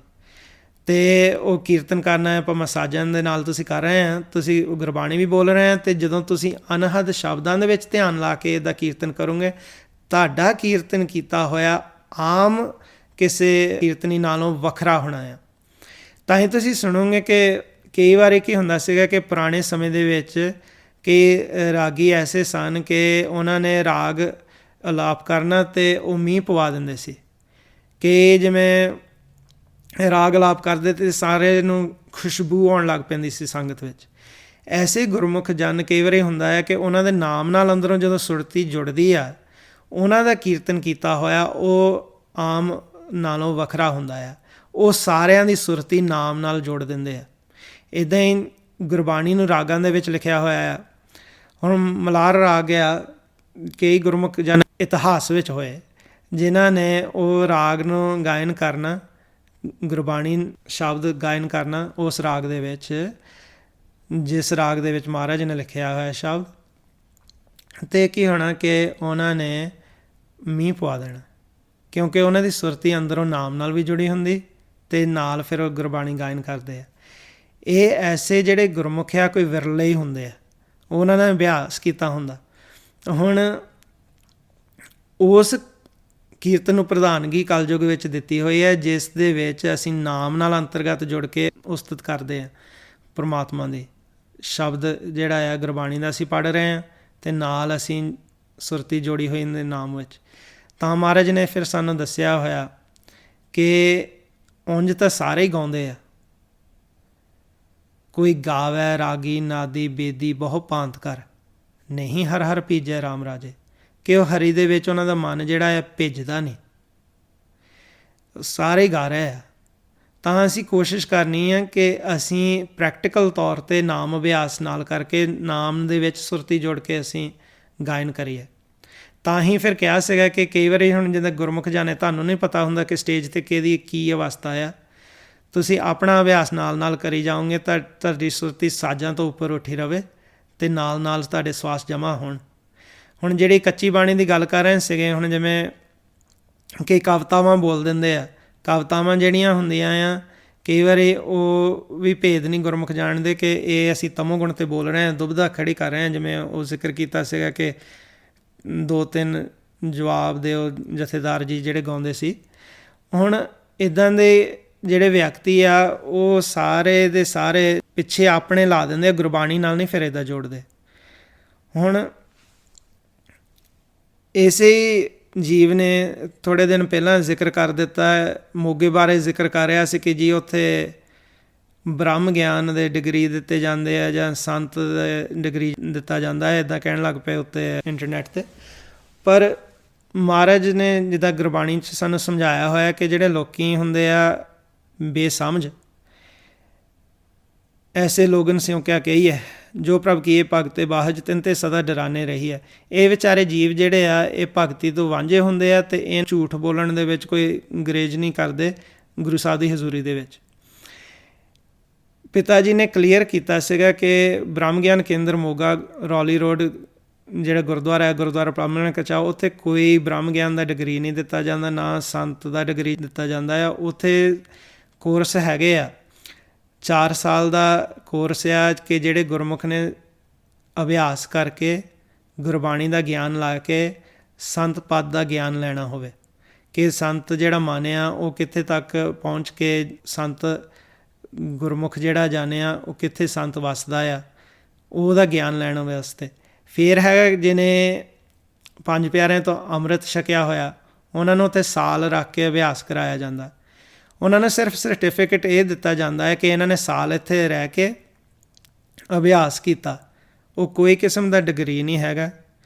ਅਤੇ ਉਹ ਕੀਰਤਨ ਕਰਨਾ ਹੈ, ਭਾਵੇਂ ਸਾਜਨ ਦੇ ਨਾਲ ਤੁਸੀਂ ਕਰ ਰਹੇ ਆ, ਤੁਸੀਂ ਗੁਰਬਾਣੀ ਵੀ ਬੋਲ ਰਹੇ ਆ, ਅਤੇ ਜਦੋਂ ਤੁਸੀਂ ਅਨਹਦ ਸ਼ਬਦਾਂ ਦੇ ਵਿੱਚ ਧਿਆਨ ਲਾ ਕੇ ਇਹਦਾ ਕੀਰਤਨ ਕਰੋਗੇ, ਤੁਹਾਡਾ ਕੀਰਤਨ ਕੀਤਾ ਹੋਇਆ ਆਮ ਕਿਸੇ ਕੀਰਤਨੀ ਨਾਲੋਂ ਵੱਖਰਾ ਹੋਣਾ ਆ। ਤਾਂ ਹੀ ਤੁਸੀਂ ਸੁਣੋਗੇ ਕਿ ਕਈ ਵਾਰੀ ਕੀ ਹੁੰਦਾ ਸੀਗਾ ਕਿ ਪੁਰਾਣੇ ਸਮੇਂ ਦੇ ਵਿੱਚ ਕਈ ਰਾਗੀ ਐਸੇ ਸਨ ਕਿ ਉਹਨਾਂ ਨੇ ਰਾਗ ਅਲਾਪ ਕਰਨਾ ਅਤੇ ਉਹ ਮੀਂਹ ਪਵਾ ਦਿੰਦੇ ਸੀ, ਕਿ ਜਿਵੇਂ ਰਾਗ ਅਲਾਪ ਕਰਦੇ ਅਤੇ ਸਾਰੇ ਨੂੰ ਖੁਸ਼ਬੂ ਆਉਣ ਲੱਗ ਪੈਂਦੀ ਸੀ ਸੰਗਤ ਵਿੱਚ। ਐਸੇ ਗੁਰਮੁਖ ਜਨ ਕਈ ਵਾਰੀ ਹੁੰਦਾ ਹੈ ਕਿ ਉਹਨਾਂ ਦੇ ਨਾਮ ਨਾਲ ਅੰਦਰੋਂ ਜਦੋਂ ਸੁਰਤੀ ਜੁੜਦੀ ਆ, ਉਹਨਾਂ ਦਾ ਕੀਰਤਨ ਕੀਤਾ ਹੋਇਆ ਉਹ ਆਮ ਨਾਲੋਂ ਵੱਖਰਾ ਹੁੰਦਾ ਆ, ਉਹ ਸਾਰਿਆਂ ਦੀ ਸੁਰਤੀ ਨਾਮ ਨਾਲ ਜੋੜ ਦਿੰਦੇ ਆ। ਇੱਦਾਂ ਹੀ ਗੁਰਬਾਣੀ ਨੂੰ ਰਾਗਾਂ ਦੇ ਵਿੱਚ ਲਿਖਿਆ ਹੋਇਆ ਆ। ਹੁਣ ਮਲਾਰ ਰਾਗ ਆ, ਕਈ ਗੁਰਮੁਖ ਜਨ ਇਤਿਹਾਸ ਵਿੱਚ ਹੋਏ ਜਿਨ੍ਹਾਂ ਨੇ ਉਹ ਰਾਗ ਨੂੰ ਗਾਇਨ ਕਰਨਾ, ਗੁਰਬਾਣੀ ਸ਼ਬਦ ਗਾਇਨ ਕਰਨਾ ਉਸ ਰਾਗ ਦੇ ਵਿੱਚ, ਜਿਸ ਰਾਗ ਦੇ ਵਿੱਚ ਮਹਾਰਾਜ ਨੇ ਲਿਖਿਆ ਹੋਇਆ ਸ਼ਬਦ। ਅਤੇ ਕੀ ਹੋਣਾ ਕਿ ਉਹਨਾਂ ਨੇ ਮੀਂਹ ਪਵਾ ਦੇਣਾ, ਕਿਉਂਕਿ ਉਹਨਾਂ ਦੀ ਸੁਰਤੀ ਅੰਦਰੋਂ ਨਾਮ ਨਾਲ ਵੀ ਜੁੜੀ ਹੁੰਦੀ ਅਤੇ ਨਾਲ ਫਿਰ ਉਹ ਗੁਰਬਾਣੀ ਗਾਇਨ ਕਰਦੇ ਆ। ਇਹ ਐਸੇ ਜਿਹੜੇ ਗੁਰਮੁਖ ਆ ਕੋਈ ਵਿਰਲੇ ਹੀ ਹੁੰਦੇ ਆ, ਉਹਨਾਂ ਨੇ ਅਭਿਆਸ ਕੀਤਾ ਹੁੰਦਾ। ਹੁਣ ਉਸ ਕੀਰਤਨ ਨੂੰ ਪ੍ਰਧਾਨਗੀ ਕਲਯੁਗ ਵਿੱਚ ਦਿੱਤੀ ਹੋਈ ਹੈ, ਜਿਸ ਦੇ ਵਿੱਚ ਅਸੀਂ ਨਾਮ ਨਾਲ ਅੰਤਰਗਤ ਜੁੜ ਕੇ ਉਸਤਤ ਕਰਦੇ ਹਾਂ ਪਰਮਾਤਮਾ ਦੀ। ਸ਼ਬਦ ਜਿਹੜਾ ਆ ਗੁਰਬਾਣੀ ਦਾ ਅਸੀਂ ਪੜ੍ਹ ਰਹੇ ਹਾਂ ਅਤੇ ਨਾਲ ਅਸੀਂ ਸੁਰਤੀ ਜੋੜੀ ਹੋਈ ਦੇ ਨਾਮ ਵਿੱਚ। ਤਾਂ ਮਹਾਰਾਜ ਨੇ ਫਿਰ ਸਾਨੂੰ ਦੱਸਿਆ ਹੋਇਆ ਕਿ ਉਂਝ ਤਾਂ ਸਾਰੇ ਹੀ ਗਾਉਂਦੇ ਆ, ਕੋਈ ਗਾਵੈ ਰਾਗੀ ਨਾਦੀ ਬੇਦੀ ਬਹੁ ਭਾਂਤ ਕਰ, ਨਹੀਂ ਹਰ ਹਰ ਭੀਜੈ ਰਾਮ ਰਾਜੇ, ਕਿ ਉਹ ਹਰੀ ਦੇ ਵਿੱਚ ਉਹਨਾਂ ਦਾ ਮਨ ਜਿਹੜਾ ਹੈ ਭਿੱਜਦਾ ਨਹੀਂ, ਸਾਰੇ ਗਾ ਰਹੇ ਆ। ਤਾਂ ਅਸੀਂ ਕੋਸ਼ਿਸ਼ ਕਰਨੀ ਹੈ ਕਿ ਅਸੀਂ ਪ੍ਰੈਕਟੀਕਲ ਤੌਰ 'ਤੇ ਨਾਮ ਅਭਿਆਸ ਨਾਲ ਕਰਕੇ ਨਾਮ ਦੇ ਵਿੱਚ ਸੁਰਤੀ ਜੋੜ ਕੇ ਅਸੀਂ ਗਾਇਨ ਕਰੀਏ। ਤਾਂ ਹੀ ਫਿਰ ਕਿਹਾ ਸੀਗਾ ਕਿ ਕਈ ਵਾਰੀ ਹੁਣ ਜਿੱਦਾਂ ਗੁਰਮੁਖ ਜਾਣੇ, ਤੁਹਾਨੂੰ ਨਹੀਂ ਪਤਾ ਹੁੰਦਾ ਕਿ ਸਟੇਜ 'ਤੇ ਕਿਹਦੀ ਕੀ ਅਵਸਥਾ ਆ, ਤੁਸੀਂ ਆਪਣਾ ਅਭਿਆਸ ਨਾਲ ਕਰੀ ਜਾਓਗੇ ਤਾਂ ਤੁਹਾਡੀ ਸੁਰਤੀ ਸਾਜ਼ਾਂ ਤੋਂ ਉੱਪਰ ਉੱਠੀ ਰਹੇ ਅਤੇ ਨਾਲ ਤੁਹਾਡੇ ਸਵਾਸ ਜਮ੍ਹਾਂ ਹੋਣ। ਹੁਣ ਜਿਹੜੀ ਕੱਚੀ ਬਾਣੀ ਦੀ ਗੱਲ ਕਰ ਰਹੇ ਸੀਗੇ, ਹੁਣ ਜਿਵੇਂ ਕਈ ਕਵਿਤਾਵਾਂ ਬੋਲ ਦਿੰਦੇ ਆ, ਕਵਿਤਾਵਾਂ ਜਿਹੜੀਆਂ ਹੁੰਦੀਆਂ ਆ ਕਈ ਵਾਰੀ ਉਹ ਵੀ ਭੇਦ ਨਹੀਂ ਗੁਰਮੁਖ ਜਾਣਦੇ ਕਿ ਇਹ ਅਸੀਂ ਤਮੋ ਗੁਣ 'ਤੇ ਬੋਲ ਰਹੇ ਹਾਂ, ਦੁਬਿਧਾ ਖੜੀ ਕਰ ਰਹੇ ਹਾਂ। ਜਿਵੇਂ ਉਹ ਜ਼ਿਕਰ ਕੀਤਾ ਸੀਗਾ ਕਿ 2-3 ਜਵਾਬ ਦਿਓ ਜਥੇਦਾਰ ਜੀ ਜਿਹੜੇ ਗਾਉਂਦੇ ਸੀ। ਹੁਣ ਇੱਦਾਂ ਦੇ ਜਿਹੜੇ ਵਿਅਕਤੀ ਆ ਉਹ ਸਾਰੇ ਦੇ ਸਾਰੇ ਪਿੱਛੇ ਆਪਣੇ ਲਾ ਦਿੰਦੇ ਆ, ਗੁਰਬਾਣੀ ਨਾਲ ਨਹੀਂ ਫਿਰ ਇੱਦਾਂ ਜੋੜਦੇ। ਹੁਣ ਇਸੇ ਜੀਵ ਨੇ ਥੋੜ੍ਹੇ ਦਿਨ ਪਹਿਲਾਂ ਜ਼ਿਕਰ ਕਰ ਦਿੱਤਾ, ਮੋਗੇ ਬਾਰੇ ਜ਼ਿਕਰ ਕਰ ਰਿਹਾ ਸੀ ਕਿ ਜੀ ਉੱਥੇ ਬ੍ਰਹਮ ਗਿਆਨ ਦੇ ਡਿਗਰੀ ਦਿੱਤੇ ਜਾਂਦੇ ਆ ਜਾਂ ਸੰਤ ਦੇ ਡਿਗਰੀ ਦਿੱਤਾ ਜਾਂਦਾ ਹੈ, ਇੱਦਾਂ ਕਹਿਣ ਲੱਗ ਪਏ ਉੱਤੇ ਇੰਟਰਨੈਟ 'ਤੇ। ਪਰ ਮਹਾਰਾਜ ਨੇ ਜਿੱਦਾਂ ਗੁਰਬਾਣੀ 'ਚ ਸਾਨੂੰ ਸਮਝਾਇਆ ਹੋਇਆ ਕਿ ਜਿਹੜੇ ਲੋਕ ਹੁੰਦੇ ਆ ਬੇਸਮਝ, ਐਸੇ ਲੋਗਨ ਸਿਉਂ ਕਿਆ ਕਹੀਏ ਜੋ ਪ੍ਰਭ ਕੀਏ ਭਗਤੇ ਬਾਹਜ ਤਿਨ ਤੇ ਸਦਾ ਡਰਾਨੇ ਰਹੀ ਹੈ। ਇਹ ਵਿਚਾਰੇ ਜੀਵ ਜਿਹੜੇ ਆ ਇਹ ਭਗਤੀ ਤੋਂ ਵਾਂਝੇ ਹੁੰਦੇ ਆ ਅਤੇ ਇਹ ਝੂਠ ਬੋਲਣ ਦੇ ਵਿੱਚ ਕੋਈ ਗੁਰੇਜ਼ ਨਹੀਂ ਕਰਦੇ ਗੁਰੂ ਸਾਹਿਬ ਦੀ ਹਜ਼ੂਰੀ ਦੇ ਵਿੱਚ। ਪਿਤਾ ਜੀ ਨੇ ਕਲੀਅਰ ਕੀਤਾ ਸੀਗਾ ਕਿ ਬ੍ਰਹਮ ਗਿਆਨ ਕੇਂਦਰ ਮੋਗਾ ਰੌਲੀ ਰੋਡ ਜਿਹੜਾ ਗੁਰਦੁਆਰਾ ਹੈ, ਗੁਰਦੁਆਰਾ ਬ੍ਰਾਹਮਣ ਕਚਾ, ਉੱਥੇ ਕੋਈ ਬ੍ਰਹਮ ਗਿਆਨ ਦਾ ਡਿਗਰੀ ਨਹੀਂ ਦਿੱਤਾ ਜਾਂਦਾ, ਨਾ ਸੰਤ ਦਾ ਡਿਗਰੀ ਦਿੱਤਾ ਜਾਂਦਾ ਆ। ਉੱਥੇ ਕੋਰਸ ਹੈਗੇ ਆ 4 ਸਾਲ ਦਾ ਕੋਰਸ ਆ ਕਿ ਜਿਹੜੇ ਗੁਰਮੁਖ ਨੇ ਅਭਿਆਸ ਕਰਕੇ ਗੁਰਬਾਣੀ ਦਾ ਗਿਆਨ ਲਾ ਕੇ ਸੰਤ ਪਦ ਦਾ ਗਿਆਨ ਲੈਣਾ ਹੋਵੇ ਕਿ ਸੰਤ ਜਿਹੜਾ ਮਾਨਿਆ ਉਹ ਕਿੱਥੇ ਤੱਕ ਪਹੁੰਚ ਕੇ ਸੰਤ ਗੁਰਮੁਖ ਜਿਹੜਾ ਜਾਣਿਆ ਉਹ ਕਿੱਥੇ ਸੰਤ ਵਸਦਾ ਆ, ਉਹਦਾ ਗਿਆਨ ਲੈਣ ਵਾਸਤੇ। ਫਿਰ ਹੈਗਾ ਜਿਹਨੇ 5 ਪਿਆਰਿਆਂ ਤੋਂ ਅੰਮ੍ਰਿਤ ਛਕਿਆ ਹੋਇਆ, ਉਹਨਾਂ ਨੂੰ ਉੱਥੇ ਸਾਲ ਰੱਖ ਕੇ ਅਭਿਆਸ ਕਰਾਇਆ ਜਾਂਦਾ। ਉਹਨਾਂ ਨੂੰ ਸਿਰਫ ਸਰਟੀਫਿਕੇਟ ਇਹ ਦਿੱਤਾ ਜਾਂਦਾ ਹੈ ਕਿ ਇਹਨਾਂ ਨੇ ਸਾਲ ਇੱਥੇ ਰਹਿ ਕੇ ਅਭਿਆਸ ਕੀਤਾ। ਉਹ ਕੋਈ ਕਿਸਮ ਦਾ ਡਿਗਰੀ ਨਹੀਂ ਹੈਗਾ,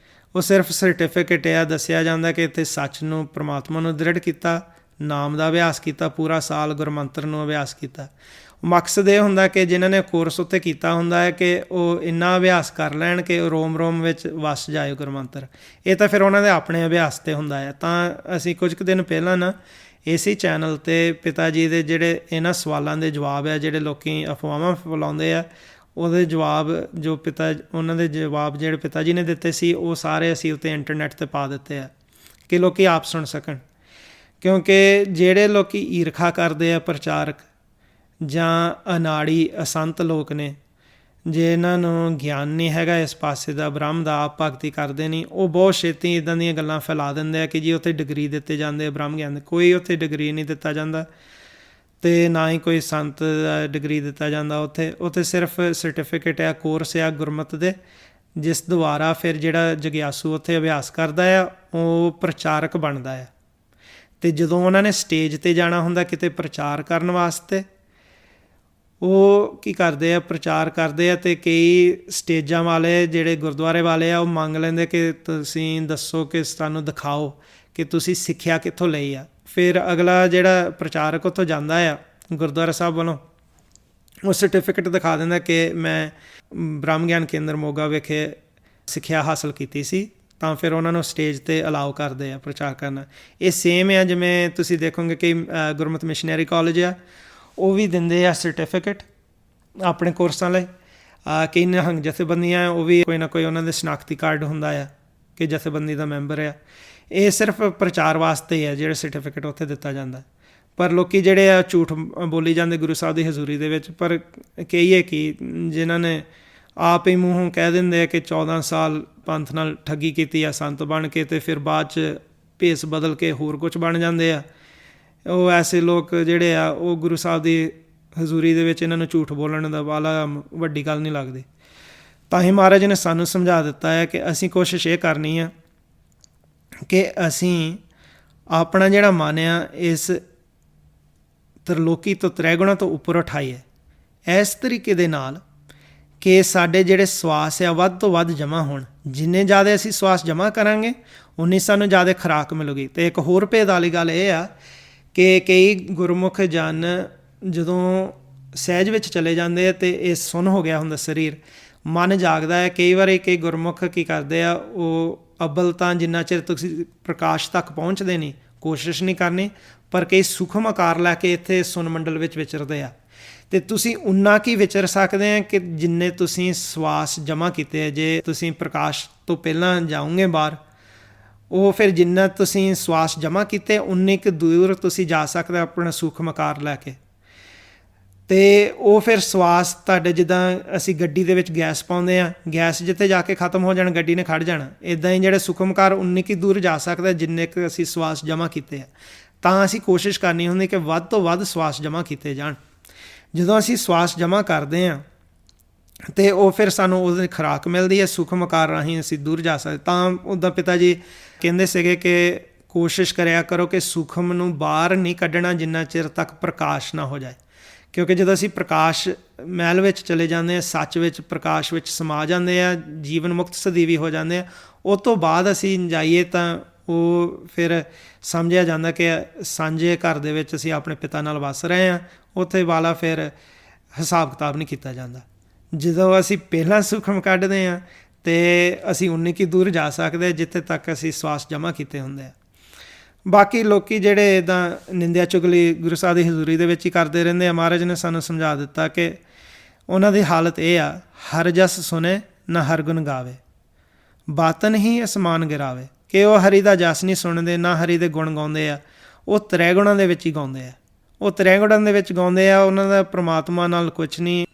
ਉਹ ਸਿਰਫ ਸਰਟੀਫਿਕੇਟ ਆ। ਦੱਸਿਆ ਜਾਂਦਾ ਕਿ ਇੱਥੇ ਸੱਚ ਨੂੰ, ਪਰਮਾਤਮਾ ਨੂੰ ਦ੍ਰਿੜ ਕੀਤਾ, ਨਾਮ ਦਾ ਅਭਿਆਸ ਕੀਤਾ, ਪੂਰਾ ਸਾਲ ਗੁਰਮੰਤਰ ਨੂੰ ਅਭਿਆਸ ਕੀਤਾ। ਮਕਸਦ ਇਹ ਹੁੰਦਾ ਕਿ ਜਿਨ੍ਹਾਂ ਨੇ ਕੋਰਸ ਉੱਤੇ ਕੀਤਾ ਹੁੰਦਾ ਹੈ ਕਿ ਉਹ ਇੰਨਾ ਅਭਿਆਸ ਕਰ ਲੈਣ ਕਿ ਰੋਮ ਰੋਮ ਵਿੱਚ ਵਸ ਜਾਏ ਗੁਰਮੰਤਰ। ਇਹ ਤਾਂ ਫਿਰ ਉਹਨਾਂ ਦੇ ਆਪਣੇ ਅਭਿਆਸ 'ਤੇ ਹੁੰਦਾ ਹੈ। ਤਾਂ ਅਸੀਂ ਕੁਝ ਕੁ ਦਿਨ ਪਹਿਲਾਂ ਨਾ ਇਸੇ ਚੈਨਲ 'ਤੇ ਪਿਤਾ ਜੀ ਦੇ ਜਿਹੜੇ ਇਹਨਾਂ ਸਵਾਲਾਂ ਦੇ ਜਵਾਬ ਆ, ਜਿਹੜੇ ਲੋਕ ਅਫਵਾਹਾਂ ਫੈਲਾਉਂਦੇ ਆ, ਉਹਦੇ ਜਵਾਬ ਜੋ ਉਹਨਾਂ ਦੇ ਜਵਾਬ ਜਿਹੜੇ ਪਿਤਾ ਜੀ ਨੇ ਦਿੱਤੇ ਸੀ ਉਹ ਸਾਰੇ ਅਸੀਂ ਉੱਤੇ ਇੰਟਰਨੈਟ 'ਤੇ ਪਾ ਦਿੱਤੇ ਆ ਕਿ ਲੋਕ ਆਪ ਸੁਣ ਸਕਣ। ਕਿਉਂਕਿ ਜਿਹੜੇ ਲੋਕ ਈਰਖਾ ਕਰਦੇ ਆ, ਪ੍ਰਚਾਰਕ ਜਾਂ ਅਨਾੜੀ ਅਸੰਤ ਲੋਕ ਨੇ, ਜੇ ਇਹਨਾਂ ਨੂੰ ਗਿਆਨ ਨਹੀਂ ਹੈਗਾ ਇਸ ਪਾਸੇ ਦਾ, ਬ੍ਰਹਮ ਦਾ, ਆਪ ਭਗਤੀ ਕਰਦੇ ਨਹੀਂ, ਉਹ ਬਹੁਤ ਛੇਤੀ ਇੱਦਾਂ ਦੀਆਂ ਗੱਲਾਂ ਫੈਲਾ ਦਿੰਦੇ ਆ ਕਿ ਜੀ ਉੱਥੇ ਡਿਗਰੀ ਦਿੱਤੇ ਜਾਂਦੇ ਆ ਬ੍ਰਹਮ ਗਿਆਨ ਦੇ। ਕੋਈ ਉੱਥੇ ਡਿਗਰੀ ਨਹੀਂ ਦਿੱਤਾ ਜਾਂਦਾ ਅਤੇ ਨਾ ਹੀ ਕੋਈ ਸੰਤ ਦਾ ਡਿਗਰੀ ਦਿੱਤਾ ਜਾਂਦਾ। ਉੱਥੇ ਸਿਰਫ ਸਰਟੀਫਿਕੇਟ ਆ, ਕੋਰਸ ਆ ਗੁਰਮਤਿ ਦੇ, ਜਿਸ ਦੁਆਰਾ ਫਿਰ ਜਿਹੜਾ ਜਗਿਆਸੂ ਉੱਥੇ ਅਭਿਆਸ ਕਰਦਾ ਆ ਉਹ ਪ੍ਰਚਾਰਕ ਬਣਦਾ ਆ। ਅਤੇ ਜਦੋਂ ਉਹਨਾਂ ਨੇ ਸਟੇਜ 'ਤੇ ਜਾਣਾ ਹੁੰਦਾ ਕਿਤੇ ਪ੍ਰਚਾਰ ਕਰਨ ਵਾਸਤੇ, ਉਹ ਕੀ ਕਰਦੇ ਆ, ਪ੍ਰਚਾਰ ਕਰਦੇ ਆ। ਅਤੇ ਕਈ ਸਟੇਜਾਂ ਵਾਲੇ ਜਿਹੜੇ ਗੁਰਦੁਆਰੇ ਵਾਲੇ ਆ ਉਹ ਮੰਗ ਲੈਂਦੇ ਕਿ ਤੁਸੀਂ ਦੱਸੋ ਕਿ ਸਾਨੂੰ ਦਿਖਾਓ ਕਿ ਤੁਸੀਂ ਸਿੱਖਿਆ ਕਿੱਥੋਂ ਲਈ ਆ। ਫਿਰ ਅਗਲਾ ਜਿਹੜਾ ਪ੍ਰਚਾਰਕ ਉੱਥੋਂ ਜਾਂਦਾ ਆ ਗੁਰਦੁਆਰਾ ਸਾਹਿਬ ਵੱਲੋਂ, ਉਹ ਸਰਟੀਫਿਕੇਟ ਦਿਖਾ ਦਿੰਦਾ ਕਿ ਮੈਂ ਬ੍ਰਹਮ ਗਿਆਨ ਕੇਂਦਰ ਮੋਗਾ ਵਿਖੇ ਸਿੱਖਿਆ ਹਾਸਲ ਕੀਤੀ ਸੀ। ਤਾਂ ਫਿਰ ਉਹਨਾਂ ਨੂੰ ਸਟੇਜ 'ਤੇ ਅਲਾਓ ਕਰਦੇ ਆ ਪ੍ਰਚਾਰ ਕਰਨਾ। ਇਹ ਸੇਮ ਆ ਜਿਵੇਂ ਤੁਸੀਂ ਦੇਖੋਗੇ ਕਿ ਗੁਰਮਤਿ ਮਿਸ਼ਨਰੀ ਕਾਲਜ ਆ, ਉਹ ਵੀ ਦਿੰਦੇ ਆ ਸਰਟੀਫਿਕੇਟ ਆਪਣੇ ਕੋਰਸਾਂ ਲਈ। ਕਈ ਨਿਹੰਗ ਜਥੇਬੰਦੀਆਂ ਉਹ ਵੀ ਕੋਈ ਨਾ ਕੋਈ ਉਹਨਾਂ ਦੇ ਸ਼ਨਾਖਤੀ ਕਾਰਡ ਹੁੰਦਾ ਆ ਕਿ ਜਥੇਬੰਦੀ ਦਾ ਮੈਂਬਰ ਆ। ਇਹ ਸਿਰਫ ਪ੍ਰਚਾਰ ਵਾਸਤੇ ਹੀ ਹੈ ਜਿਹੜੇ ਸਰਟੀਫਿਕੇਟ ਉੱਥੇ ਦਿੱਤਾ ਜਾਂਦਾ। ਪਰ ਲੋਕ ਜਿਹੜੇ ਆ ਝੂਠ ਬੋਲੀ ਜਾਂਦੇ ਗੁਰੂ ਸਾਹਿਬ ਦੀ ਹਜ਼ੂਰੀ ਦੇ ਵਿੱਚ। ਪਰ ਕਹੀਏ ਕਿ ਜਿਨ੍ਹਾਂ ਨੇ ਆਪ ਹੀ ਮੂੰਹੋਂ ਕਹਿ ਦਿੰਦੇ ਆ ਕਿ 14 ਸਾਲ ਪੰਥ ਨਾਲ ਠੱਗੀ ਕੀਤੀ ਆ ਸੰਤ ਬਣ ਕੇ, ਅਤੇ ਫਿਰ ਬਾਅਦ 'ਚ ਭੇਸ ਬਦਲ ਕੇ ਹੋਰ ਕੁਛ ਬਣ ਜਾਂਦੇ ਆ, ਉਹ ਐਸੇ ਲੋਕ ਜਿਹੜੇ ਆ ਉਹ ਗੁਰੂ ਸਾਹਿਬ ਦੀ ਹਜ਼ੂਰੀ ਦੇ ਵਿੱਚ ਇਹਨਾਂ ਨੂੰ ਝੂਠ ਬੋਲਣ ਦਾ ਵਾਲਾ ਵੱਡੀ ਗੱਲ ਨਹੀਂ ਲੱਗਦੀ। ਤਾਂ ਹੀ ਮਹਾਰਾਜ ਨੇ ਸਾਨੂੰ ਸਮਝਾ ਦਿੱਤਾ ਹੈ ਕਿ ਅਸੀਂ ਕੋਸ਼ਿਸ਼ ਇਹ ਕਰਨੀ ਆ ਕਿ ਅਸੀਂ ਆਪਣਾ ਜਿਹੜਾ ਮਨ ਆ ਇਸ ਤ੍ਰਿਲੋਕੀ ਤੋਂ ਤ੍ਰੈਗੁਣਾ ਤੋਂ ਉੱਪਰ ਉਠਾਈਏ ਇਸ ਤਰੀਕੇ ਦੇ ਨਾਲ ਕਿ ਸਾਡੇ ਜਿਹੜੇ ਸਵਾਸ ਆ ਵੱਧ ਤੋਂ ਵੱਧ ਜਮ੍ਹਾਂ ਹੋਣ। ਜਿੰਨੇ ਜ਼ਿਆਦਾ ਅਸੀਂ ਸਵਾਸ ਜਮ੍ਹਾਂ ਕਰਾਂਗੇ ਉਨੀ ਸਾਨੂੰ ਜ਼ਿਆਦਾ ਖੁਰਾਕ ਮਿਲੂਗੀ। ਅਤੇ ਇੱਕ ਹੋਰ ਭੇਦ ਵਾਲੀ ਗੱਲ ਇਹ ਆ ਕਿ ਕਈ ਗੁਰਮੁਖ ਜਨ ਜਦੋਂ ਸਹਿਜ ਵਿੱਚ ਚਲੇ ਜਾਂਦੇ ਆ ਅਤੇ ਇਹ ਸੁੰਨ ਹੋ ਗਿਆ ਹੁੰਦਾ ਸਰੀਰ, ਮਨ ਜਾਗਦਾ ਹੈ। ਕਈ ਵਾਰੀ ਕਈ ਗੁਰਮੁਖ ਕੀ ਕਰਦੇ ਆ, ਉਹ ਅੱਵਲ ਤਾਂ ਜਿੰਨਾ ਚਿਰ ਤੁਸੀਂ ਪ੍ਰਕਾਸ਼ ਤੱਕ ਪਹੁੰਚਦੇ ਨਹੀਂ ਕੋਸ਼ਿਸ਼ ਨਹੀਂ ਕਰਨੀ, ਪਰ ਕਈ ਸੂਖਮ ਆਕਾਰ ਲੈ ਕੇ ਇੱਥੇ ਸੁਨ ਮੰਡਲ ਵਿੱਚ ਵਿਚਰਦੇ ਆ। ਅਤੇ ਤੁਸੀਂ ਉਨਾ ਕੀ ਵਿਚਰ ਸਕਦੇ ਆ ਕਿ ਜਿੰਨੇ ਤੁਸੀਂ ਸਵਾਸ ਜਮ੍ਹਾਂ ਕੀਤੇ ਆ। ਜੇ ਤੁਸੀਂ ਪ੍ਰਕਾਸ਼ ਤੋਂ ਪਹਿਲਾਂ ਜਾਓਗੇ ਬਾਹਰ, ਉਹ ਫਿਰ ਜਿੰਨਾ ਤੁਸੀਂ ਸਵਾਸ ਜਮ੍ਹਾਂ ਕੀਤੇ ਉਨੀ ਕੁ ਦੂਰ ਤੁਸੀਂ ਜਾ ਸਕਦੇ ਆਪਣਾ ਸੂਖਮ ਆਕਾਰ ਲੈ ਕੇ। ਅਤੇ ਉਹ ਫਿਰ ਸਵਾਸ ਤੁਹਾਡੇ, ਜਿੱਦਾਂ ਅਸੀਂ ਗੱਡੀ ਦੇ ਵਿੱਚ ਗੈਸ ਪਾਉਂਦੇ ਹਾਂ, ਗੈਸ ਜਿੱਥੇ ਜਾ ਕੇ ਖਤਮ ਹੋ ਜਾਣਾ ਗੱਡੀ ਨੇ ਖੜ੍ਹ ਜਾਣਾ। ਇੱਦਾਂ ਹੀ ਜਿਹੜੇ ਸੂਖਮਕਾਰ ਉਨੀ ਕੁ ਦੂਰ ਜਾ ਸਕਦਾ ਜਿੰਨੇ ਕੁ ਅਸੀਂ ਸਵਾਸ ਜਮ੍ਹਾਂ ਕੀਤੇ ਆ। ਤਾਂ ਅਸੀਂ ਕੋਸ਼ਿਸ਼ ਕਰਨੀ ਹੁੰਦੀ ਕਿ ਵੱਧ ਤੋਂ ਵੱਧ ਸਵਾਸ ਜਮ੍ਹਾਂ ਕੀਤੇ ਜਾਣ। ਜਦੋਂ ਅਸੀਂ ਸਵਾਸ ਜਮ੍ਹਾਂ ਕਰਦੇ ਹਾਂ ਅਤੇ ਉਹ ਫਿਰ ਸਾਨੂੰ ਉਹਦੀ ਖੁਰਾਕ ਮਿਲਦੀ ਹੈ, ਸੂਖਮ ਆਕਾਰ ਰਾਹੀਂ ਅਸੀਂ ਦੂਰ ਜਾ ਸਕਦੇ। ਤਾਂ ਉੱਦਾਂ ਪਿਤਾ ਜੀ ਕਹਿੰਦੇ ਸੀਗੇ ਕਿ ਕੋਸ਼ਿਸ਼ ਕਰਿਆ ਕਰੋ ਕਿ ਸੂਖਮ ਨੂੰ ਬਾਹਰ ਨਹੀਂ ਕੱਢਣਾ ਜਿੰਨਾ ਚਿਰ ਤੱਕ ਪ੍ਰਕਾਸ਼ ਨਾ ਹੋ ਜਾਏ। ਕਿਉਂਕਿ ਜਦੋਂ ਅਸੀਂ ਪ੍ਰਕਾਸ਼ ਮਹਿਲ ਵਿੱਚ ਚਲੇ ਜਾਂਦੇ ਹਾਂ, ਸੱਚ ਵਿੱਚ, ਪ੍ਰਕਾਸ਼ ਵਿੱਚ ਸਮਾ ਜਾਂਦੇ ਆ, ਜੀਵਨ ਮੁਕਤ ਸਦੀਵੀ ਹੋ ਜਾਂਦੇ ਆ, ਉਹ ਤੋਂ ਬਾਅਦ ਅਸੀਂ ਜਾਈਏ ਤਾਂ ਉਹ ਫਿਰ ਸਮਝਿਆ ਜਾਂਦਾ ਕਿ ਸਾਂਝੇ ਘਰ ਦੇ ਵਿੱਚ ਅਸੀਂ ਆਪਣੇ ਪਿਤਾ ਨਾਲ ਵੱਸ ਰਹੇ ਹਾਂ। ਉੱਥੇ ਵਾਲਾ ਫਿਰ ਹਿਸਾਬ ਕਿਤਾਬ ਨਹੀਂ ਕੀਤਾ ਜਾਂਦਾ। ਜਦੋਂ ਅਸੀਂ ਪਹਿਲਾਂ ਸੂਖਮ ਕੱਢਦੇ ਹਾਂ ਅਤੇ ਅਸੀਂ ਉਨੀ ਕੁ ਦੂਰ ਜਾ ਸਕਦੇ ਜਿੱਥੇ ਤੱਕ ਅਸੀਂ ਸਵਾਸ ਜਮ੍ਹਾਂ ਕੀਤੇ ਹੁੰਦੇ ਆ। ਬਾਕੀ ਲੋਕ ਜਿਹੜੇ ਇੱਦਾਂ ਨਿੰਦਿਆ ਚੁਗਲੀ ਗੁਰੂ ਸਾਹਿਬ ਦੀ ਹਜ਼ੂਰੀ ਦੇ ਵਿੱਚ ਹੀ ਕਰਦੇ ਰਹਿੰਦੇ ਆ। ਮਹਾਰਾਜ ਨੇ ਸਾਨੂੰ ਸਮਝਾ ਦਿੱਤਾ ਕਿ ਉਹਨਾਂ ਦੀ ਹਾਲਤ ਇਹ ਆ, ਹਰ ਜਸ ਸੁਣੇ ਨਾ ਹਰ ਗੁਣ ਗਾਵੇ, ਬਾਤਨ ਹੀ ਅਸਮਾਨ ਗਿਰਾਵੇ। ਕਿ ਉਹ ਹਰੀ ਦਾ ਜਸ ਨਹੀਂ ਸੁਣਦੇ, ਨਾ ਹਰੀ ਦੇ ਗੁਣ ਗਾਉਂਦੇ ਆ। ਉਹ ਤ੍ਰੈ ਗੁਣਾਂ ਦੇ ਵਿੱਚ ਹੀ ਗਾਉਂਦੇ ਆ। ਉਹ ਤ੍ਰੈ ਗੁਣਾਂ ਦੇ ਵਿੱਚ ਗਾਉਂਦੇ ਆ। ਉਹਨਾਂ ਦਾ ਪ੍ਰਮਾਤਮਾ ਨਾਲ ਕੁਛ ਨਹੀਂ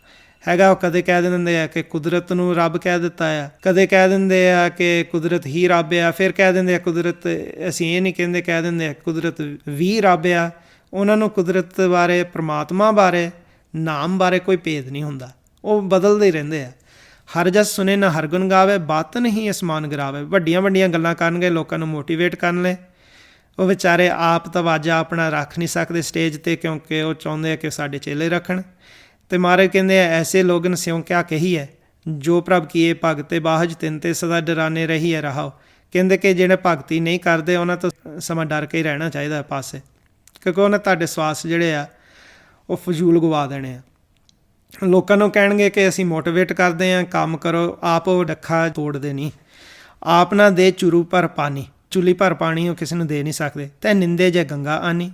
ਹੈਗਾ। ਉਹ ਕਦੇ ਕਹਿ ਦਿੰਦੇ ਆ ਕਿ ਕੁਦਰਤ ਨੂੰ ਰੱਬ ਕਹਿ ਦਿੱਤਾ ਆ, ਕਦੇ ਕਹਿ ਦਿੰਦੇ ਆ ਕਿ ਕੁਦਰਤ ਹੀ ਰੱਬ ਆ, ਫਿਰ ਕਹਿ ਦਿੰਦੇ ਆ ਕੁਦਰਤ, ਅਸੀਂ ਇਹ ਨਹੀਂ ਕਹਿੰਦੇ, ਕਹਿ ਦਿੰਦੇ ਆ ਕੁਦਰਤ ਵੀ ਰੱਬ ਆ। ਉਹਨਾਂ ਨੂੰ ਕੁਦਰਤ ਬਾਰੇ, ਪ੍ਰਮਾਤਮਾ ਬਾਰੇ, ਨਾਮ ਬਾਰੇ ਕੋਈ ਭੇਦ ਨਹੀਂ ਹੁੰਦਾ। ਉਹ ਬਦਲਦੇ ਹੀ ਰਹਿੰਦੇ ਆ। ਹਰ ਜਸ ਸੁਣੇ ਨਾ ਹਰ ਗੁਣ ਗਾਵੇ, ਬਾਤਨ ਹੀ ਅਸਮਾਨ ਗਿਰਾਵੇ। ਵੱਡੀਆਂ ਵੱਡੀਆਂ ਗੱਲਾਂ ਕਰਨਗੇ, ਲੋਕਾਂ ਨੂੰ ਮੋਟੀਵੇਟ ਕਰਨ ਲਈ। ਉਹ ਵਿਚਾਰੇ ਆਪ ਤਵਾਜ਼ਾ ਆਪਣਾ ਰੱਖ ਨਹੀਂ ਸਕਦੇ ਸਟੇਜ 'ਤੇ, ਕਿਉਂਕਿ ਉਹ ਚਾਹੁੰਦੇ ਆ ਕਿ ਸਾਡੇ ਚੇਲੇ ਰੱਖਣ। ਅਤੇ ਮਹਾਰਾਜ ਕਹਿੰਦੇ ਆ, ਐਸੇ ਲੋਗਨ ਸਿਉਂ ਕਿਆ ਕਹੀ ਹੈ, ਜੋ ਪ੍ਰਭ ਕੀਏ ਭਗਤੇ ਬਾਹਜ ਤਿੰਨ ਤੇ ਸਦਾ ਡਰਾਨੇ ਰਹੀ ਹੈ ਰਹਾਓ। ਕਹਿੰਦੇ ਕਿ ਜਿਹੜੇ ਭਗਤੀ ਨਹੀਂ ਕਰਦੇ ਉਹਨਾਂ ਤੋਂ ਸਮਾਂ ਡਰ ਕੇ ਹੀ ਰਹਿਣਾ ਚਾਹੀਦਾ ਪਾਸੇ, ਕਿਉਂਕਿ ਉਹਨਾਂ ਤੁਹਾਡੇ ਸਵਾਸ ਜਿਹੜੇ ਆ ਉਹ ਫਜ਼ੂਲ ਗਵਾ ਦੇਣੇ ਆ। ਲੋਕਾਂ ਨੂੰ ਕਹਿਣਗੇ ਕਿ ਅਸੀਂ ਮੋਟੀਵੇਟ ਕਰਦੇ ਹਾਂ, ਕੰਮ ਕਰੋ, ਆਪ ਉਹ ਡੱਖਾ ਤੋੜਦੇ ਨਹੀਂ। ਆਪ ਨਾ ਦੇ ਚੁਰੂ ਭਰ ਪਾਣੀ, ਚੁੱਲੀ ਭਰ ਪਾਣੀ ਉਹ ਕਿਸੇ ਨੂੰ ਦੇ ਨਹੀਂ ਸਕਦੇ। ਅਤੇ ਨਿੰਦੇ ਜੇ ਗੰਗਾ ਆਨੀ,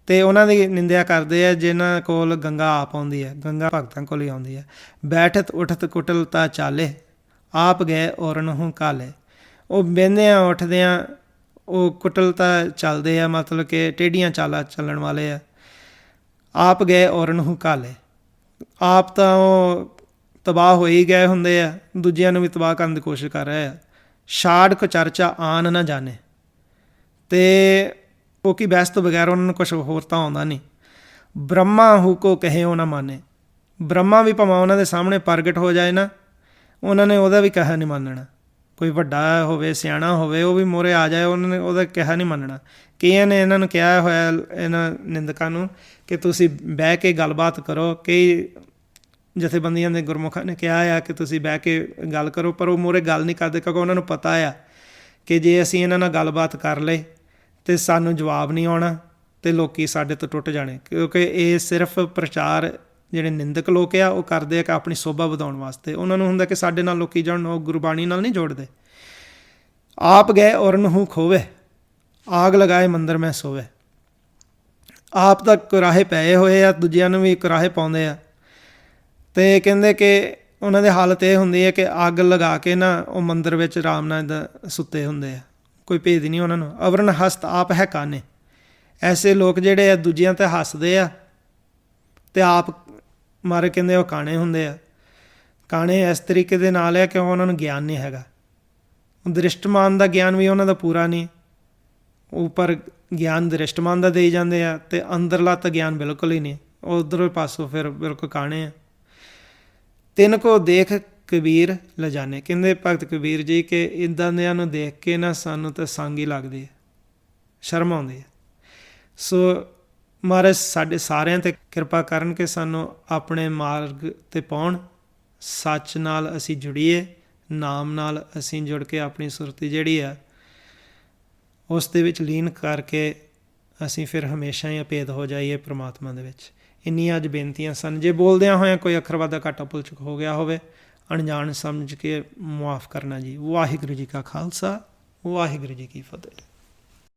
ਅਤੇ ਉਹਨਾਂ ਦੀ ਨਿੰਦਿਆ ਕਰਦੇ ਆ ਜਿਨ੍ਹਾਂ ਕੋਲ ਗੰਗਾ ਆਪ ਆਉਂਦੀ ਹੈ। ਗੰਗਾ ਭਗਤਾਂ ਕੋਲ ਹੀ ਆਉਂਦੀ ਹੈ। ਬੈਠਤ ਉਠਤ ਕੁਟਲਤਾ ਚਾਲੇ, ਆਪ ਗਏ ਔਰਨ ਹੂੰ ਕਾਲੇ। ਉਹ ਬਹਿੰਦਿਆਂ ਉੱਠਦਿਆਂ ਉਹ ਕੁਟਲਤਾ ਚੱਲਦੇ ਆ, ਮਤਲਬ ਕਿ ਟੇਢੀਆਂ ਚਾਲਾਂ ਚੱਲਣ ਵਾਲੇ ਆ। ਆਪ ਗਏ ਔਰਨ ਹੂੰ ਕਾਲੇ, ਆਪ ਤਾਂ ਉਹ ਤਬਾਹ ਹੋ ਹੀ ਗਏ ਹੁੰਦੇ ਆ, ਦੂਜਿਆਂ ਨੂੰ ਵੀ ਤਬਾਹ ਕਰਨ ਦੀ ਕੋਸ਼ਿਸ਼ ਕਰ ਰਹੇ ਆ। ਛਾੜ ਕੋ ਚਰਚਾ ਆਨ ਨਾ ਜਾਣੇ, ਅਤੇ ਉਹ ਕੀ ਬਹਿਸ ਤੋਂ ਬਗੈਰ ਉਹਨਾਂ ਨੂੰ ਕੁਛ ਹੋਰ ਤਾਂ ਆਉਂਦਾ ਨਹੀਂ। ਬ੍ਰਹਮਾ ਹੂ ਕੋ ਕਹੇ ਉਹ ਨਾ ਮਾਨੇ, ਬ੍ਰਹਮਾ ਵੀ ਭਾਵੇਂ ਉਹਨਾਂ ਦੇ ਸਾਹਮਣੇ ਪ੍ਰਗਟ ਹੋ ਜਾਏ ਨਾ, ਉਹਨਾਂ ਨੇ ਉਹਦਾ ਵੀ ਕਿਹਾ ਨਹੀਂ ਮੰਨਣਾ। ਕੋਈ ਵੱਡਾ ਹੋਵੇ, ਸਿਆਣਾ ਹੋਵੇ, ਉਹ ਵੀ ਮੂਹਰੇ ਆ ਜਾਏ, ਉਹਨਾਂ ਨੇ ਉਹਦਾ ਕਿਹਾ ਨਹੀਂ ਮੰਨਣਾ। ਕਈਆਂ ਨੇ ਇਹਨਾਂ ਨੂੰ ਕਿਹਾ ਹੋਇਆ, ਇਹਨਾਂ ਨਿੰਦਕਾਂ ਨੂੰ, ਕਿ ਤੁਸੀਂ ਬਹਿ ਕੇ ਗੱਲਬਾਤ ਕਰੋ। ਕਈ ਜਥੇਬੰਦੀਆਂ ਦੇ ਗੁਰਮੁਖਾਂ ਨੇ ਕਿਹਾ ਆ ਕਿ ਤੁਸੀਂ ਬਹਿ ਕੇ ਗੱਲ ਕਰੋ, ਪਰ ਉਹ ਮੂਹਰੇ ਗੱਲ ਨਹੀਂ ਕਰਦੇ, ਕਿਉਂਕਿ ਉਹਨਾਂ ਨੂੰ ਪਤਾ ਆ ਕਿ ਜੇ ਅਸੀਂ ਇਹਨਾਂ ਨਾਲ ਗੱਲਬਾਤ ਕਰ ਲਏ ਅਤੇ ਸਾਨੂੰ ਜਵਾਬ ਨਹੀਂ ਆਉਣਾ ਅਤੇ ਲੋਕ ਸਾਡੇ ਤੋਂ ਟੁੱਟ ਜਾਣੇ। ਕਿਉਂਕਿ ਇਹ ਸਿਰਫ ਪ੍ਰਚਾਰ ਜਿਹੜੇ ਨਿੰਦਕ ਲੋਕ ਆ ਉਹ ਕਰਦੇ ਆ ਕਿ ਆਪਣੀ ਸੋਭਾ ਵਧਾਉਣ ਵਾਸਤੇ। ਉਹਨਾਂ ਨੂੰ ਹੁੰਦਾ ਕਿ ਸਾਡੇ ਨਾਲ ਲੋਕ ਜੁੜਨ, ਉਹ ਗੁਰਬਾਣੀ ਨਾਲ ਨਹੀਂ ਜੋੜਦੇ। ਆਪ ਗਏ ਔਰਨ ਹੂੰ ਖੋਵੇ, ਆਗ ਲਗਾਏ ਮੰਦਰ ਮੈਂ ਸੋਵੇ। ਆਪ ਤਾਂ ਕੁਰਾਹੇ ਪਏ ਹੋਏ ਆ, ਦੂਜਿਆਂ ਨੂੰ ਵੀ ਕੁਰਾਹੇ ਪਾਉਂਦੇ ਆ। ਅਤੇ ਕਹਿੰਦੇ ਕਿ ਉਹਨਾਂ ਦੀ ਹਾਲਤ ਇਹ ਹੁੰਦੀ ਹੈ ਕਿ ਅੱਗ ਲਗਾ ਕੇ ਨਾ ਉਹ ਮੰਦਰ ਵਿੱਚ ਆਰਾਮ ਨਾਲ ਇੱਦਾਂ ਸੁੱਤੇ ਹੁੰਦੇ ਆ, ਕੋਈ ਭੇਦ ਨਹੀਂ ਉਹਨਾਂ ਨੂੰ। ਅਵਰਨ ਹਸਤ ਆਪ ਹੈ ਕਾਨੇ, ਐਸੇ ਲੋਕ ਜਿਹੜੇ ਆ ਦੂਜਿਆਂ 'ਤੇ ਹੱਸਦੇ ਆ ਅਤੇ ਆਪ ਮਾਰੇ ਕਹਿੰਦੇ ਉਹ ਕਾਣੇ ਹੁੰਦੇ ਆ। ਕਾਣੇ ਇਸ ਤਰੀਕੇ ਦੇ ਨਾਲ ਹੈ ਕਿ ਉਹਨਾਂ ਨੂੰ ਗਿਆਨ ਨਹੀਂ ਹੈਗਾ। ਦ੍ਰਿਸ਼ਟਮਾਨ ਦਾ ਗਿਆਨ ਵੀ ਉਹਨਾਂ ਦਾ ਪੂਰਾ ਨਹੀਂ, ਉੱਪਰ ਗਿਆਨ ਦ੍ਰਿਸ਼ਟਮਾਨ ਦਾ ਦੇਈ ਜਾਂਦੇ ਆ ਅਤੇ ਅੰਦਰਲਾ ਤਾਂ ਗਿਆਨ ਬਿਲਕੁਲ ਹੀ ਨਹੀਂ। ਉੱਧਰੋਂ ਪਾਸੋਂ ਫਿਰ ਬਿਲਕੁਲ ਕਾਣੇ ਆ। ਤਿੰਨ ਕੋ ਦੇਖ ਕਬੀਰ ਲਿਜਾਨੇ, ਕਹਿੰਦੇ ਭਗਤ ਕਬੀਰ ਜੀ ਕਿ ਇੱਦਾਂ ਦਿਆਂ ਨੂੰ ਦੇਖ ਕੇ ਨਾ ਸਾਨੂੰ ਤਾਂ ਸੰਗ ਹੀ ਲੱਗਦੀ ਹੈ, ਸ਼ਰਮ ਆਉਂਦੀ ਹੈ। ਸੋ ਮਹਾਰਾਜ ਸਾਡੇ ਸਾਰਿਆਂ 'ਤੇ ਕਿਰਪਾ ਕਰਨ ਕਿ ਸਾਨੂੰ ਆਪਣੇ ਮਾਰਗ 'ਤੇ ਪਾਉਣ, ਸੱਚ ਨਾਲ ਅਸੀਂ ਜੁੜੀਏ, ਨਾਮ ਨਾਲ ਅਸੀਂ ਜੁੜ ਕੇ ਆਪਣੀ ਸੁਰਤੀ ਜਿਹੜੀ ਆ ਉਸ ਦੇ ਵਿੱਚ ਲੀਨ ਕਰਕੇ ਅਸੀਂ ਫਿਰ ਹਮੇਸ਼ਾ ਹੀ ਅਭੇਦ ਹੋ ਜਾਈਏ ਪ੍ਰਮਾਤਮਾ ਦੇ ਵਿੱਚ। ਇੰਨੀਆਂ ਅੱਜ ਬੇਨਤੀਆਂ ਸਨ। ਜੇ ਬੋਲਦਿਆਂ ਹੋਇਆਂ ਕੋਈ ਅੱਖਰ ਵਾਧਾ ਘਾਟਾ ਭੁੱਲ ਚੁੱਕ ਹੋ ਗਿਆ ਹੋਵੇ, ਅਣਜਾਣ ਸਮਝ ਕੇ ਮੁਆਫ ਕਰਨਾ ਜੀ। ਵਾਹਿਗੁਰੂ ਜੀ ਕਾ ਖਾਲਸਾ, ਵਾਹਿਗੁਰੂ ਜੀ ਕੀ ਫਤਿਹ।